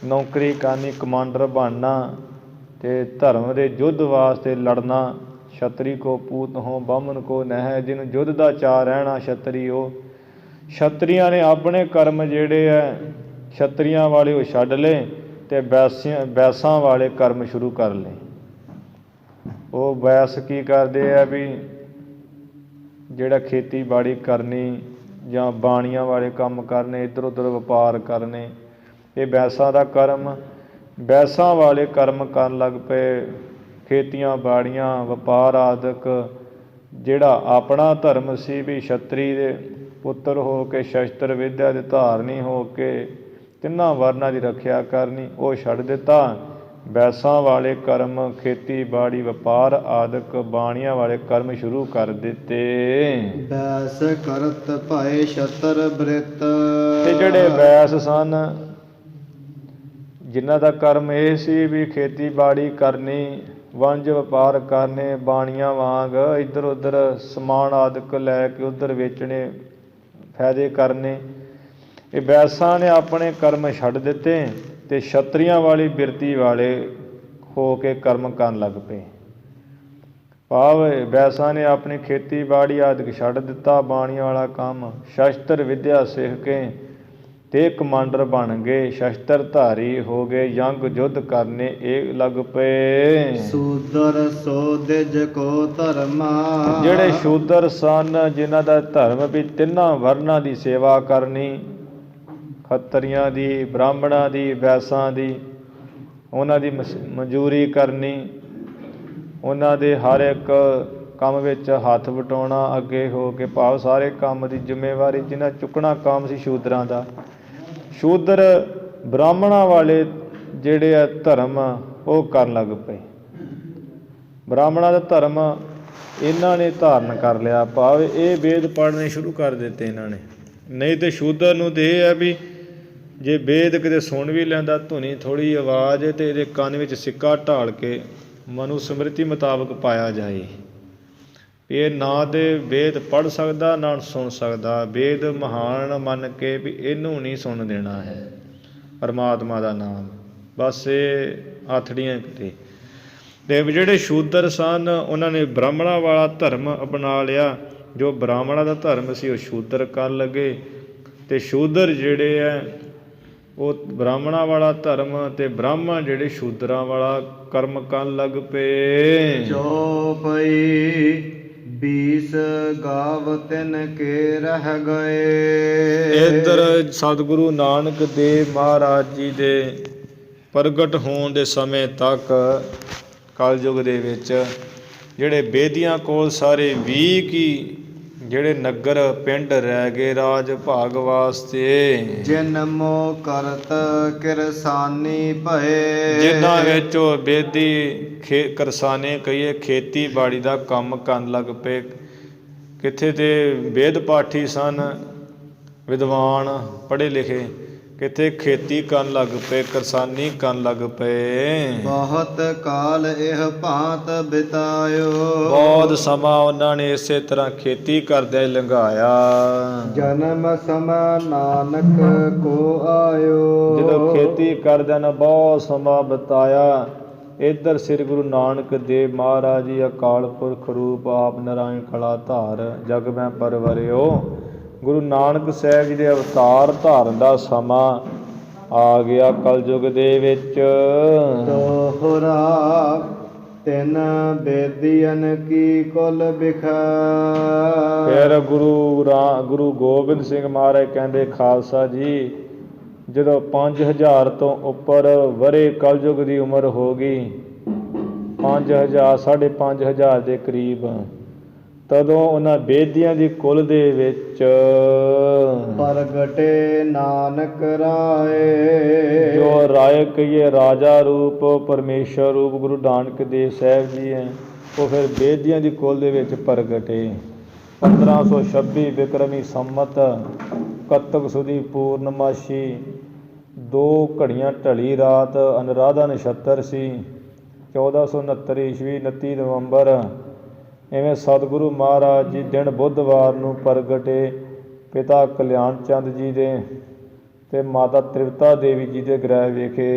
ਨੌਕਰੀ ਕਰਨੀ, ਕਮਾਂਡਰ ਬਣਨਾ ਅਤੇ ਧਰਮ ਦੇ ਯੁੱਧ ਵਾਸਤੇ ਲੜਨਾ। ਛਤਰੀ ਕੋ ਪੂਤ ਹੋ ਬਾਹਮਣ ਕੋ ਨਹਿ, ਜਿਹਨੂੰ ਯੁੱਧ ਦਾ ਚਾਅ ਰਹਿਣਾ ਛਤਰੀ ਉਹ। ਛਤਰੀਆਂ ਨੇ ਆਪਣੇ ਕਰਮ ਜਿਹੜੇ ਹੈ ਛਤਰੀਆਂ ਵਾਲੇ ਉਹ ਛੱਡ ਲਏ ਅਤੇ ਬੈਸਾਂ ਵਾਲੇ ਕਰਮ ਸ਼ੁਰੂ ਕਰ ਲਏ। ਉਹ ਬੈਸ ਕੀ ਕਰਦੇ ਆ ਵੀ ਜਿਹੜਾ ਖੇਤੀਬਾੜੀ ਕਰਨੀ ਜਾਂ ਬਾਣੀਆਂ ਵਾਲੇ ਕੰਮ ਕਰਨੇ, ਇੱਧਰ ਉੱਧਰ ਵਪਾਰ ਕਰਨੇ, ਇਹ ਬੈਸਾਂ ਦਾ ਕਰਮ। ਬੈਸਾਂ ਵਾਲੇ ਕਰਮ ਕਰਨ ਲੱਗ ਪਏ, ਖੇਤੀਆਂ ਬਾੜੀਆਂ, ਵਪਾਰ ਆਦਿਕ। ਜਿਹੜਾ ਆਪਣਾ ਧਰਮ ਸੀ ਵੀ ਛਤਰੀ ਦੇ ਪੁੱਤਰ ਹੋ ਕੇ ਸ਼ਸਤਰ ਵਿੱਦਿਆ ਦੇ ਧਾਰਨੀ ਹੋ ਕੇ ਤਿੰਨਾਂ ਵਰਨਾਂ ਦੀ ਰੱਖਿਆ ਕਰਨੀ, ਉਹ ਛੱਡ ਦਿੱਤਾ। ਬੈਸਾਂ ਵਾਲੇ ਕਰਮ, ਖੇਤੀਬਾੜੀ, ਵਪਾਰ ਆਦਿਕ, ਬਾਣੀਆਂ ਵਾਲੇ ਕਰਮ ਸ਼ੁਰੂ ਕਰ ਦਿੱਤੇ। ਬੈਸ ਕਰਤ ਭਾਏ ਛਤਰ ਬ੍ਰਿਤ। ਤੇ ਜਿਹੜੇ ਬੈਸ ਸਨ, ਜਿਨ੍ਹਾਂ ਦਾ ਕਰਮ ਇਹ ਸੀ ਵੀ ਖੇਤੀਬਾੜੀ ਕਰਨੀ, ਵਣਜ ਵਪਾਰ ਕਰਨੇ, ਬਾਣੀਆਂ ਵਾਂਗ ਇੱਧਰ ਉੱਧਰ ਸਮਾਨ ਆਦਿਕ ਲੈ ਕੇ ਉੱਧਰ ਵੇਚਣੇ, ਫਾਇਦੇ ਕਰਨੇ, ਇਹ ਬੈਸਾਂ ਨੇ ਆਪਣੇ ਕਰਮ ਛੱਡ ਦਿੱਤੇ ਅਤੇ ਛਤਰੀਆਂ ਵਾਲੀ ਬਿਰਤੀ ਵਾਲੇ ਹੋ ਕੇ ਕਰਮ ਕਰਨ ਲੱਗ ਪਏ। ਭਾਵ ਬੈਸਾਂ ਨੇ ਆਪਣੀ ਖੇਤੀਬਾੜੀ ਆਦਿਕ ਛੱਡ ਦਿੱਤਾ, ਬਾਣੀਆਂ ਵਾਲਾ ਕੰਮ, ਸ਼ਸਤਰ ਵਿੱਦਿਆ ਸਿੱਖ ਕੇ ਅਤੇ ਕਮਾਂਡਰ ਬਣ ਗਏ, ਸ਼ਸਤਰ ਧਾਰੀ ਹੋ ਗਏ, ਜੰਗ ਯੁੱਧ ਕਰਨੇ ਇਹ ਲੱਗ ਪਏ। ਸ਼ੂਦਰ ਸੋ ਦਿਜ ਕੋ ਧਰਮਾ। ਜਿਹੜੇ ਸ਼ੂਦਰ ਸਨ, ਜਿਨ੍ਹਾਂ ਦਾ ਧਰਮ ਵੀ ਤਿੰਨਾਂ ਵਰਨਾਂ ਦੀ ਸੇਵਾ ਕਰਨੀ, ਖੱਤਰੀਆਂ ਦੀ, ਬ੍ਰਾਹਮਣਾਂ ਦੀ, ਬੈਸਾਂ ਦੀ, ਉਹਨਾਂ ਦੀ ਮਜ਼ਦੂਰੀ ਕਰਨੀ, ਉਹਨਾਂ ਦੇ ਹਰ ਇੱਕ ਕੰਮ ਵਿੱਚ ਹੱਥ ਵਟਾਉਣਾ ਅੱਗੇ ਹੋ ਕੇ। ਭਾਵ ਸਾਰੇ ਕੰਮ ਦੀ ਜ਼ਿੰਮੇਵਾਰੀ ਜਿਹਨਾਂ ਚੁੱਕਣਾ ਕੰਮ ਸੀ ਸ਼ੂਦਰਾਂ ਦਾ। ਸ਼ੂਦਰ ਬ੍ਰਾਹਮਣਾਂ ਵਾਲੇ ਜਿਹੜੇ ਆ ਧਰਮ ਉਹ ਕਰਨ ਲੱਗ ਪਏ। ਬ੍ਰਾਹਮਣਾਂ ਦਾ ਧਰਮ ਇਹਨਾਂ ਨੇ ਧਾਰਨ ਕਰ ਲਿਆ। ਭਾਵ ਇਹ ਵੇਦ ਪੜ੍ਹਨੇ ਸ਼ੁਰੂ ਕਰ ਦਿੱਤੇ ਇਹਨਾਂ ਨੇ। ਨਹੀਂ ਤੇ ਸ਼ੂਦਰ ਨੂੰ ਤੇ ਇਹ ਹੈ ਵੀ ਜੇ ਵੇਦ ਕਿਤੇ ਸੁਣ ਵੀ ਲੈਂਦਾ ਧੁਨੀ ਥੋੜ੍ਹੀ ਆਵਾਜ਼ ਤੇ ਇਹਦੇ ਕੰਨ ਵਿੱਚ ਸਿੱਕਾ ਢਾਲ ਕੇ ਮਨੁ ਸਮ੍ਰਿਤੀ ਮੁਤਾਬਕ ਪਾਇਆ ਜਾਏ। ਇਹ ਨਾ ਤੇ ਵੇਦ ਪੜ੍ਹ ਸਕਦਾ ਨਾ ਸੁਣ ਸਕਦਾ। ਵੇਦ ਮਹਾਨ ਮੰਨ ਕੇ ਵੀ ਇਹਨੂੰ ਨਹੀਂ ਸੁਣ ਦੇਣਾ ਹੈ ਪਰਮਾਤਮਾ ਦਾ ਨਾਮ, ਬਸ ਇਹ ਆਥੜੀਆਂ ਕਰੇ। ਅਤੇ ਜਿਹੜੇ ਸ਼ੂਦਰ ਸਨ ਉਹਨਾਂ ਨੇ ਬ੍ਰਾਹਮਣਾਂ ਵਾਲਾ ਧਰਮ ਅਪਣਾ ਲਿਆ। ਜੋ ਬ੍ਰਾਹਮਣਾਂ ਦਾ ਧਰਮ ਸੀ ਉਹ ਸ਼ੂਦਰ ਕਰਨ ਲੱਗੇ, ਅਤੇ ਸ਼ੂਦਰ ਜਿਹੜੇ ਹੈ ਉਹ ਬ੍ਰਾਹਮਣਾਂ ਵਾਲਾ ਧਰਮ ਅਤੇ ਬ੍ਰਾਹਮਣ ਜਿਹੜੇ ਸ਼ੂਦਰਾਂ ਵਾਲਾ ਕਰਮ ਕਰਨ ਲੱਗ ਪਏ। ਚੌਪਈ 20 ਗਾਵ ਤਿਨ ਕੇ ਰਹਿ ਗਏ। ਇੱਧਰ ਸਤਿਗੁਰੂ ਨਾਨਕ ਦੇਵ ਮਹਾਰਾਜ ਜੀ ਦੇ ਪ੍ਰਗਟ ਹੋਣ ਦੇ ਸਮੇਂ ਤੱਕ ਕਲਯੁਗ ਦੇ ਵਿੱਚ ਜਿਹੜੇ ਬੇਦੀਆਂ ਕੋਲ ਸਾਰੇ 20 ਕੀ ਜਿਹੜੇ ਨਗਰ ਪਿੰਡ ਰਹਿ ਗਏ ਰਾਜ ਭਾਗ ਵਾਸਤੇ। ਜਿਨ ਮੋ ਕਰਤ ਕਿਰਸਾਨੀ ਭਏ। ਜਿਨ੍ਹਾਂ ਵਿੱਚ ਉਹ ਬੇਦੀ ਕਿਰਸਾਨੇ ਕਹੀਏ ਖੇਤੀਬਾੜੀ ਦਾ ਕੰਮ ਕਰਨ ਲੱਗ ਪਏ। ਕਿੱਥੇ ਤੇ ਵੇਦ ਪਾਠੀ ਸਨ, ਵਿਦਵਾਨ ਪੜ੍ਹੇ ਲਿਖੇ, ਕਿਤੇ ਖੇਤੀ ਕਰਨ ਲੱਗ ਪਏ, ਕਿਰਸਾਨੀ ਕਰਨ ਲੱਗ ਪਏ। ਬਹੁਤ ਕਾਲ ਇਹ ਭਾਂਤ ਬਿਤਾਇਓ। ਬਹੁਤ ਸਮਾਂ ਉਹਨਾਂ ਨੇ ਇਸੇ ਤਰ੍ਹਾਂ ਖੇਤੀ ਕਰਦਿਆਂ ਲੰਘਾਇਆ। ਜਨਮ ਸਮਾਂ ਨਾਨਕ ਕੋ ਆਇਓ। ਜਦੋਂ ਖੇਤੀ ਕਰਦਿਆਂ ਨੇ ਬਹੁਤ ਸਮਾਂ ਬਿਤਾਇਆ। ਇੱਧਰ ਸ੍ਰੀ ਗੁਰੂ ਨਾਨਕ ਦੇਵ ਮਹਾਰਾਜ ਜੀ ਅਕਾਲ ਪੁਰਖ ਰੂਪ ਆਪ ਨਾਰਾਇਣ ਕਲਾ ਧਾਰ ਜਗ ਮੈਂ ਪਰਵਰਿਓ। ਗੁਰੂ ਨਾਨਕ ਸਾਹਿਬ ਜੀ ਦੇ ਅਵਤਾਰ ਧਾਰਨ ਦਾ ਸਮਾਂ ਆ ਗਿਆ ਕਲਯੁਗ ਦੇ ਵਿੱਚ। ਦੋਹਰਾ ਤਿੰਨ ਬੇਦੀਆਂ ਕੀ ਕੁਲ ਬਿਖੈ। ਫਿਰ ਗੁਰੂ ਗੋਬਿੰਦ ਸਿੰਘ ਮਹਾਰਾਜ ਕਹਿੰਦੇ ਖਾਲਸਾ ਜੀ ਜਦੋਂ 5000 ਤੋਂ ਉੱਪਰ ਵਰੇ ਕਲਯੁਗ ਦੀ ਉਮਰ ਹੋ ਗਈ, 5000 5,500 ਦੇ ਕਰੀਬ, ਤਦੋਂ ਉਹਨਾਂ ਬੇਦੀਆਂ ਦੀ ਕੁਲ ਦੇ ਵਿੱਚ ਪ੍ਰਗਟੇ ਨਾਨਕ ਰਾਏ। ਜੋ ਰਾਏ ਕਹੀਏ ਰਾਜਾ ਰੂਪ ਪਰਮੇਸ਼ਰ ਰੂਪ ਗੁਰੂ ਨਾਨਕ ਦੇਵ ਸਾਹਿਬ ਜੀ ਹੈ, ਉਹ ਫਿਰ ਬੇਦੀਆਂ ਦੀ ਕੁਲ ਦੇ ਵਿੱਚ ਪ੍ਰਗਟੇ। 1526 ਬਿਕਰਮੀ ਸੰਮਤ ਕੱਤਕ ਸੁਦੀ ਪੂਰਨਮਾਸ਼ੀ 2 ਘੜੀਆਂ ਢਲੀ ਰਾਤ ਅਨੁਰਾਧਾ ਨਛੱਤਰ ਸੀ। 1469 ਈਸਵੀ 29 ਨਵੰਬਰ ਇਵੇਂ ਸਤਿਗੁਰੂ ਮਹਾਰਾਜ ਜੀ ਦਿਨ ਬੁੱਧਵਾਰ ਨੂੰ ਪ੍ਰਗਟੇ। ਪਿਤਾ ਕਲਿਆਣ ਚੰਦ ਜੀ ਦੇ ਅਤੇ ਮਾਤਾ ਤ੍ਰਿਪਤਾ ਦੇਵੀ ਜੀ ਦੇ ਗ੍ਰਹਿ ਵਿਖੇ।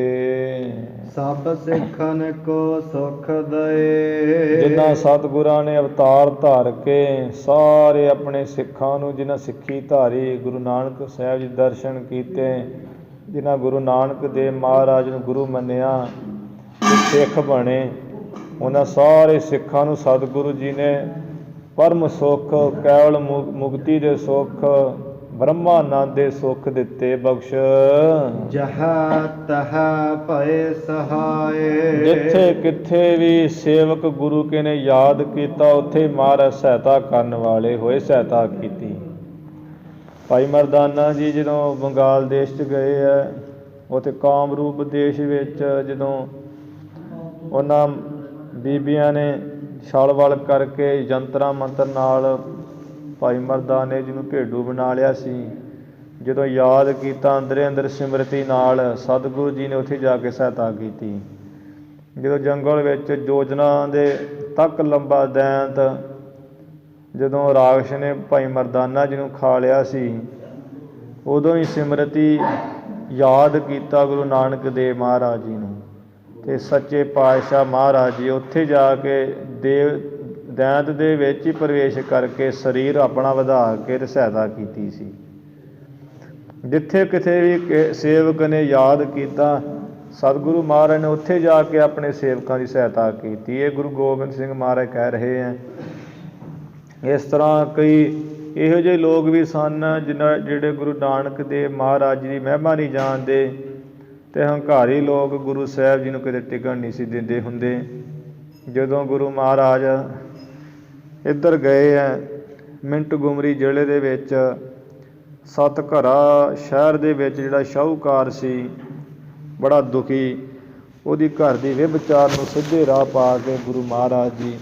ਸਭ ਸਿੱਖਨ ਕੋ ਸੁਖ ਦਏ। ਜਿਨ੍ਹਾਂ ਸਤਿਗੁਰਾਂ ਨੇ ਅਵਤਾਰ ਧਾਰ ਕੇ ਸਾਰੇ ਆਪਣੇ ਸਿੱਖਾਂ ਨੂੰ, ਜਿਨ੍ਹਾਂ ਸਿੱਖੀ ਧਾਰੀ ਗੁਰੂ ਨਾਨਕ ਸਾਹਿਬ ਜੀ ਦਰਸ਼ਨ ਕੀਤੇ, ਜਿਨ੍ਹਾਂ ਗੁਰੂ ਨਾਨਕ ਦੇਵ ਮਹਾਰਾਜ ਨੂੰ ਗੁਰੂ ਮੰਨਿਆ, ਸਿੱਖ ਬਣੇ, ਉਹਨਾਂ ਸਾਰੇ ਸਿੱਖਾਂ ਨੂੰ ਸਤਿਗੁਰੂ ਜੀ ਨੇ ਪਰਮ ਸੁੱਖ, ਕੇਵਲ ਮੁਕਤੀ ਦੇ ਸੁੱਖ, ਬ੍ਰਹਮਾਨੰਦ ਦੇ ਸੁੱਖ ਦਿੱਤੇ ਬਖਸ਼। ਜਹਾਂ ਤਹਾਂ ਭਏ ਸਹਾਏ। ਜਿੱਥੇ ਕਿੱਥੇ ਵੀ ਸੇਵਕ ਗੁਰੂ ਕੇ ਨੇ ਯਾਦ ਕੀਤਾ, ਉੱਥੇ ਮਹਾਰਾਜ ਸਹਾਇਤਾ ਕਰਨ ਵਾਲੇ ਹੋਏ, ਸਹਾਇਤਾ ਕੀਤੀ। ਭਾਈ ਮਰਦਾਨਾ ਜੀ ਜਦੋਂ ਬੰਗਾਲ ਦੇਸ਼ 'ਚ ਗਏ ਹੈ, ਉੱਥੇ ਕਾਮਰੂਪ ਦੇਸ਼ ਵਿੱਚ ਜਦੋਂ ਉਹਨਾਂ ਬੀਬੀਆਂ ਨੇ ਛਲ ਵਲ ਕਰਕੇ ਯੰਤਰਾਂ ਮੰਤਰ ਨਾਲ ਭਾਈ ਮਰਦਾਨੇ ਜੀ ਨੂੰ ਭੇਡੂ ਬਣਾ ਲਿਆ ਸੀ। ਜਦੋਂ ਯਾਦ ਕੀਤਾ ਅੰਦਰੇ ਅੰਦਰ ਸਿਮਰਤੀ ਨਾਲ, ਸਤਿਗੁਰੂ ਜੀ ਨੇ ਉੱਥੇ ਜਾ ਕੇ ਸਹਾਇਤਾ ਕੀਤੀ। ਜਦੋਂ ਜੰਗਲ ਵਿੱਚ ਯੋਜਨਾ ਦੇ ਤੱਕ ਲੰਬਾ ਦੈਂਤ ਜਦੋਂ ਰਾਖਸ਼ ਨੇ ਭਾਈ ਮਰਦਾਨਾ ਜੀ ਨੂੰ ਖਾ ਲਿਆ ਸੀ, ਉਦੋਂ ਹੀ ਸਿਮਰਤੀ ਯਾਦ ਕੀਤਾ ਗੁਰੂ ਨਾਨਕ ਦੇਵ ਮਹਾਰਾਜ ਜੀ ਨੂੰ, ਅਤੇ ਸੱਚੇ ਪਾਤਸ਼ਾਹ ਮਹਾਰਾਜ ਜੀ ਉੱਥੇ ਜਾ ਕੇ ਦੈਂਤ ਦੇ ਵਿੱਚ ਹੀ ਪ੍ਰਵੇਸ਼ ਕਰਕੇ ਸਰੀਰ ਆਪਣਾ ਵਧਾ ਕੇ ਸਹਾਇਤਾ ਕੀਤੀ ਸੀ। ਜਿੱਥੇ ਕਿਤੇ ਵੀ ਸੇਵਕ ਨੇ ਯਾਦ ਕੀਤਾ, ਸਤਿਗੁਰੂ ਮਹਾਰਾਜ ਨੇ ਉੱਥੇ ਜਾ ਕੇ ਆਪਣੇ ਸੇਵਕਾਂ ਦੀ ਸਹਾਇਤਾ ਕੀਤੀ। ਇਹ ਗੁਰੂ ਗੋਬਿੰਦ ਸਿੰਘ ਮਹਾਰਾਜ ਕਹਿ ਰਹੇ ਹੈ। ਇਸ ਤਰ੍ਹਾਂ ਕਈ ਇਹੋ ਜਿਹੇ ਲੋਕ ਵੀ ਸਨ ਜਿਹੜੇ ਗੁਰੂ ਨਾਨਕ ਦੇਵ ਮਹਾਰਾਜ ਜੀ ਦੀ ਮਹਿਮਾ ਨਹੀਂ ਜਾਣਦੇ, ਅਤੇ ਹੰਕਾਰੀ ਲੋਕ ਗੁਰੂ ਸਾਹਿਬ ਜੀ ਨੂੰ ਕਿਤੇ ਟਿਕਣ ਨਹੀਂ ਸੀ ਦਿੰਦੇ ਹੁੰਦੇ। ਜਦੋਂ ਗੁਰੂ ਮਹਾਰਾਜ ਇੱਧਰ ਗਏ ਹੈ, ਮਿੰਟਗੁਮਰੀ ਜ਼ਿਲ੍ਹੇ ਦੇ ਵਿੱਚ ਸਤਘਰਾ ਸ਼ਹਿਰ ਦੇ ਵਿੱਚ ਜਿਹੜਾ ਸ਼ਾਹੂਕਾਰ ਸੀ, ਬੜਾ ਦੁਖੀ, ਉਹਦੀ ਘਰ ਦੀ ਵਿਭਚਾਰ ਨੂੰ ਸਿੱਧੇ ਰਾਹ ਪਾ ਕੇ ਗੁਰੂ ਮਹਾਰਾਜ ਜੀ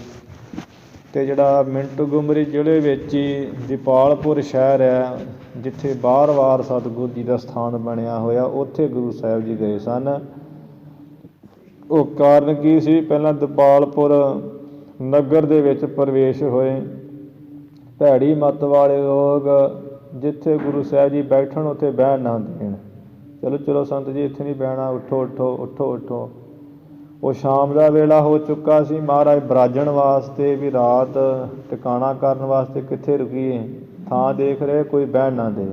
ਅਤੇ ਜਿਹੜਾ ਮਿੰਟੋਗੁਮਰੀ ਜ਼ਿਲ੍ਹੇ ਵਿੱਚ ਹੀ ਦੀਪਾਲਪੁਰ ਸ਼ਹਿਰ ਹੈ, ਜਿੱਥੇ ਬਾਰ-ਬਾਰ ਸਤਿਗੁਰੂ ਜੀ ਦਾ ਸਥਾਨ ਬਣਿਆ ਹੋਇਆ, ਉੱਥੇ ਗੁਰੂ ਸਾਹਿਬ ਜੀ ਗਏ ਸਨ। ਉਹ ਕਾਰਨ ਕੀ ਸੀ? ਪਹਿਲਾਂ ਦੀਪਾਲਪੁਰ ਨਗਰ ਦੇ ਵਿੱਚ ਪ੍ਰਵੇਸ਼ ਹੋਏ। ਭੈੜੀ ਮੱਤ ਵਾਲੇ ਲੋਕ ਜਿੱਥੇ ਗੁਰੂ ਸਾਹਿਬ ਜੀ ਬੈਠਣ ਉੱਥੇ ਬਹਿਣ ਨਾ ਦੇਣ। ਚਲੋ ਚਲੋ ਸੰਤ ਜੀ ਇੱਥੇ ਨਹੀਂ ਬਹਿਣਾ, ਉੱਠੋ ਉੱਠੋ ਉੱਠੋ ਉੱਠੋ। ਉਹ ਸ਼ਾਮ ਦਾ ਵੇਲਾ ਹੋ ਚੁੱਕਾ ਸੀ। ਮਹਾਰਾਜ ਬਿਰਾਜਣ ਵਾਸਤੇ ਵੀ ਰਾਤ ਟਿਕਾਣਾ ਕਰਨ ਵਾਸਤੇ ਕਿੱਥੇ ਰੁਕੀਏ, ਥਾਂ ਦੇਖ ਰਹੇ, ਕੋਈ ਬਹਿਣ ਨਾ ਦੇ।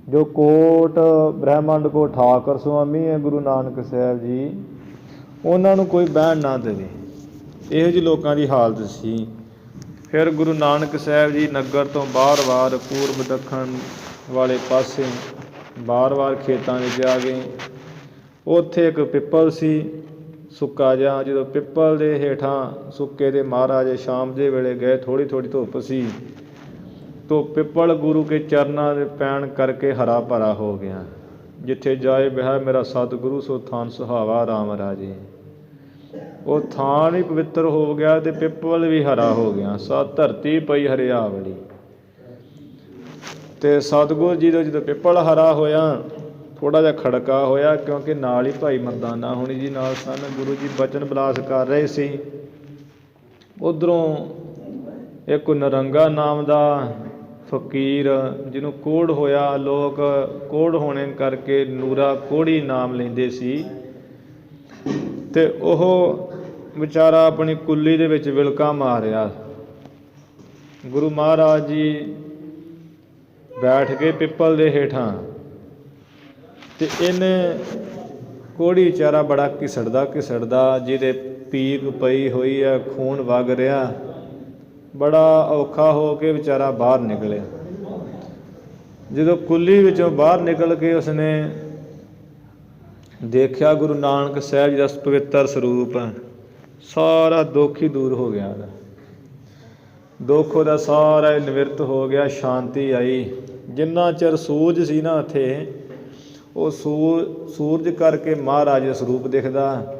ਜੋ ਕੋਟ ਬ੍ਰਹਿਮੰਡ ਕੋ ਠਾਕੁਰ ਸੁਆਮੀ ਹੈ ਗੁਰੂ ਨਾਨਕ ਸਾਹਿਬ ਜੀ, ਉਹਨਾਂ ਨੂੰ ਕੋਈ ਬਹਿਣ ਨਾ ਦੇਵੇ। ਇਹੋ ਜਿਹੀ ਲੋਕਾਂ ਦੀ ਹਾਲਤ ਸੀ। ਫਿਰ ਗੁਰੂ ਨਾਨਕ ਸਾਹਿਬ ਜੀ ਨਗਰ ਤੋਂ ਬਾਰ-ਬਾਰ ਪੂਰਬ ਦੱਖਣ ਵਾਲੇ ਪਾਸੇ ਬਾਰ-ਬਾਰ ਖੇਤਾਂ ਵਿੱਚ ਆ ਗਏ। ਉੱਥੇ ਇੱਕ ਪਿੱਪਲ ਸੀ ਸੁੱਕਾ ਜਿਹਾ। ਜਦੋਂ ਪਿੱਪਲ ਦੇ ਹੇਠਾਂ ਸੁੱਕੇ ਦੇ ਮਹਾਰਾਜ ਸ਼ਾਮ ਦੇ ਵੇਲੇ ਗਏ, ਥੋੜ੍ਹੀ ਥੋੜ੍ਹੀ ਧੁੱਪ ਸੀ, ਤੋ ਪਿੱਪਲ ਗੁਰੂ ਕੇ ਚਰਨਾਂ ਦੇ ਪੈਣ ਕਰਕੇ ਹਰਾ ਭਰਾ ਹੋ ਗਿਆ। ਜਿੱਥੇ ਜਾਏ ਬਿਹਾ ਮੇਰਾ ਸਤਿਗੁਰੂ ਸੋ ਥਾਨ ਸੁਹਾਵਾ ਰਾਮ ਰਾਜੇ। ਉਹ ਥਾਨ ਹੀ ਪਵਿੱਤਰ ਹੋ ਗਿਆ ਅਤੇ ਪਿੱਪਲ ਵੀ ਹਰਾ ਹੋ ਗਿਆ। ਧਰਤੀ ਪਈ ਹਰਿਆਵਲੀ। ਅਤੇ ਸਤਿਗੁਰੂ ਜੀ ਦਾ ਜਦੋਂ ਪਿੱਪਲ ਹਰਾ ਹੋਇਆ, ਥੋੜ੍ਹਾ ਜਿਹਾ ਖੜਕਾ ਹੋਇਆ, ਕਿਉਂਕਿ ਨਾਲ ਹੀ ਭਾਈ ਮਰਦਾਨਾ ਹੋਣੀ ਜੀ ਨਾਲ ਸਨ। ਗੁਰੂ ਜੀ ਬਚਨ ਬਿਲਾਸ ਕਰ ਰਹੇ ਸੀ। ਉੱਧਰੋਂ ਇੱਕ ਨਰੰਗਾ ਨਾਮ ਦਾ ਫਕੀਰ, ਜਿਹਨੂੰ ਕੋਹੜ ਹੋਇਆ, ਲੋਕ ਕੋਹੜ ਹੋਣੇ ਕਰਕੇ ਨੂਰਾ ਕੋਹੜੀ ਨਾਮ ਲੈਂਦੇ ਸੀ, ਅਤੇ ਉਹ ਵਿਚਾਰਾ ਆਪਣੀ ਕੁੱਲੀ ਦੇ ਵਿੱਚ ਵਿਲਕਾ ਮਾਰਿਆ। ਗੁਰੂ ਮਹਾਰਾਜ ਜੀ ਬੈਠ ਕੇ ਪਿੱਪਲ ਦੇ ਹੇਠਾਂ, ਅਤੇ ਇਹਨੇ ਕੋਹੜੀ ਵਿਚਾਰਾ ਬੜਾ ਘਿਸੜਦਾ ਘਿਸੜਦਾ, ਜਿਹਦੇ ਪੀਕ ਪਈ ਹੋਈ ਹੈ, ਖੂਨ ਵਗ ਰਿਹਾ, ਬੜਾ ਔਖਾ ਹੋ ਕੇ ਵਿਚਾਰਾ ਬਾਹਰ ਨਿਕਲਿਆ। ਜਦੋਂ ਕੁੱਲੀ ਵਿੱਚੋਂ ਬਾਹਰ ਨਿਕਲ ਕੇ ਉਸਨੇ ਦੇਖਿਆ ਗੁਰੂ ਨਾਨਕ ਸਾਹਿਬ ਜੀ ਦਾ ਪਵਿੱਤਰ ਸਰੂਪ, ਸਾਰਾ ਦੁੱਖ ਹੀ ਦੂਰ ਹੋ ਗਿਆ। ਦੁੱਖ ਉਹਦਾ ਸਾਰਾ ਹੀ ਨਿਵਰਤ ਹੋ ਗਿਆ, ਸ਼ਾਂਤੀ ਆਈ। ਜਿੰਨਾ ਚਿਰ ਸੂਰਜ ਸੀ ਨਾ ਉੱਥੇ, ਉਹ ਸੂਰਜ ਕਰਕੇ ਮਹਾਰਾਜ ਦਾ ਸਰੂਪ ਦਿਖਦਾ,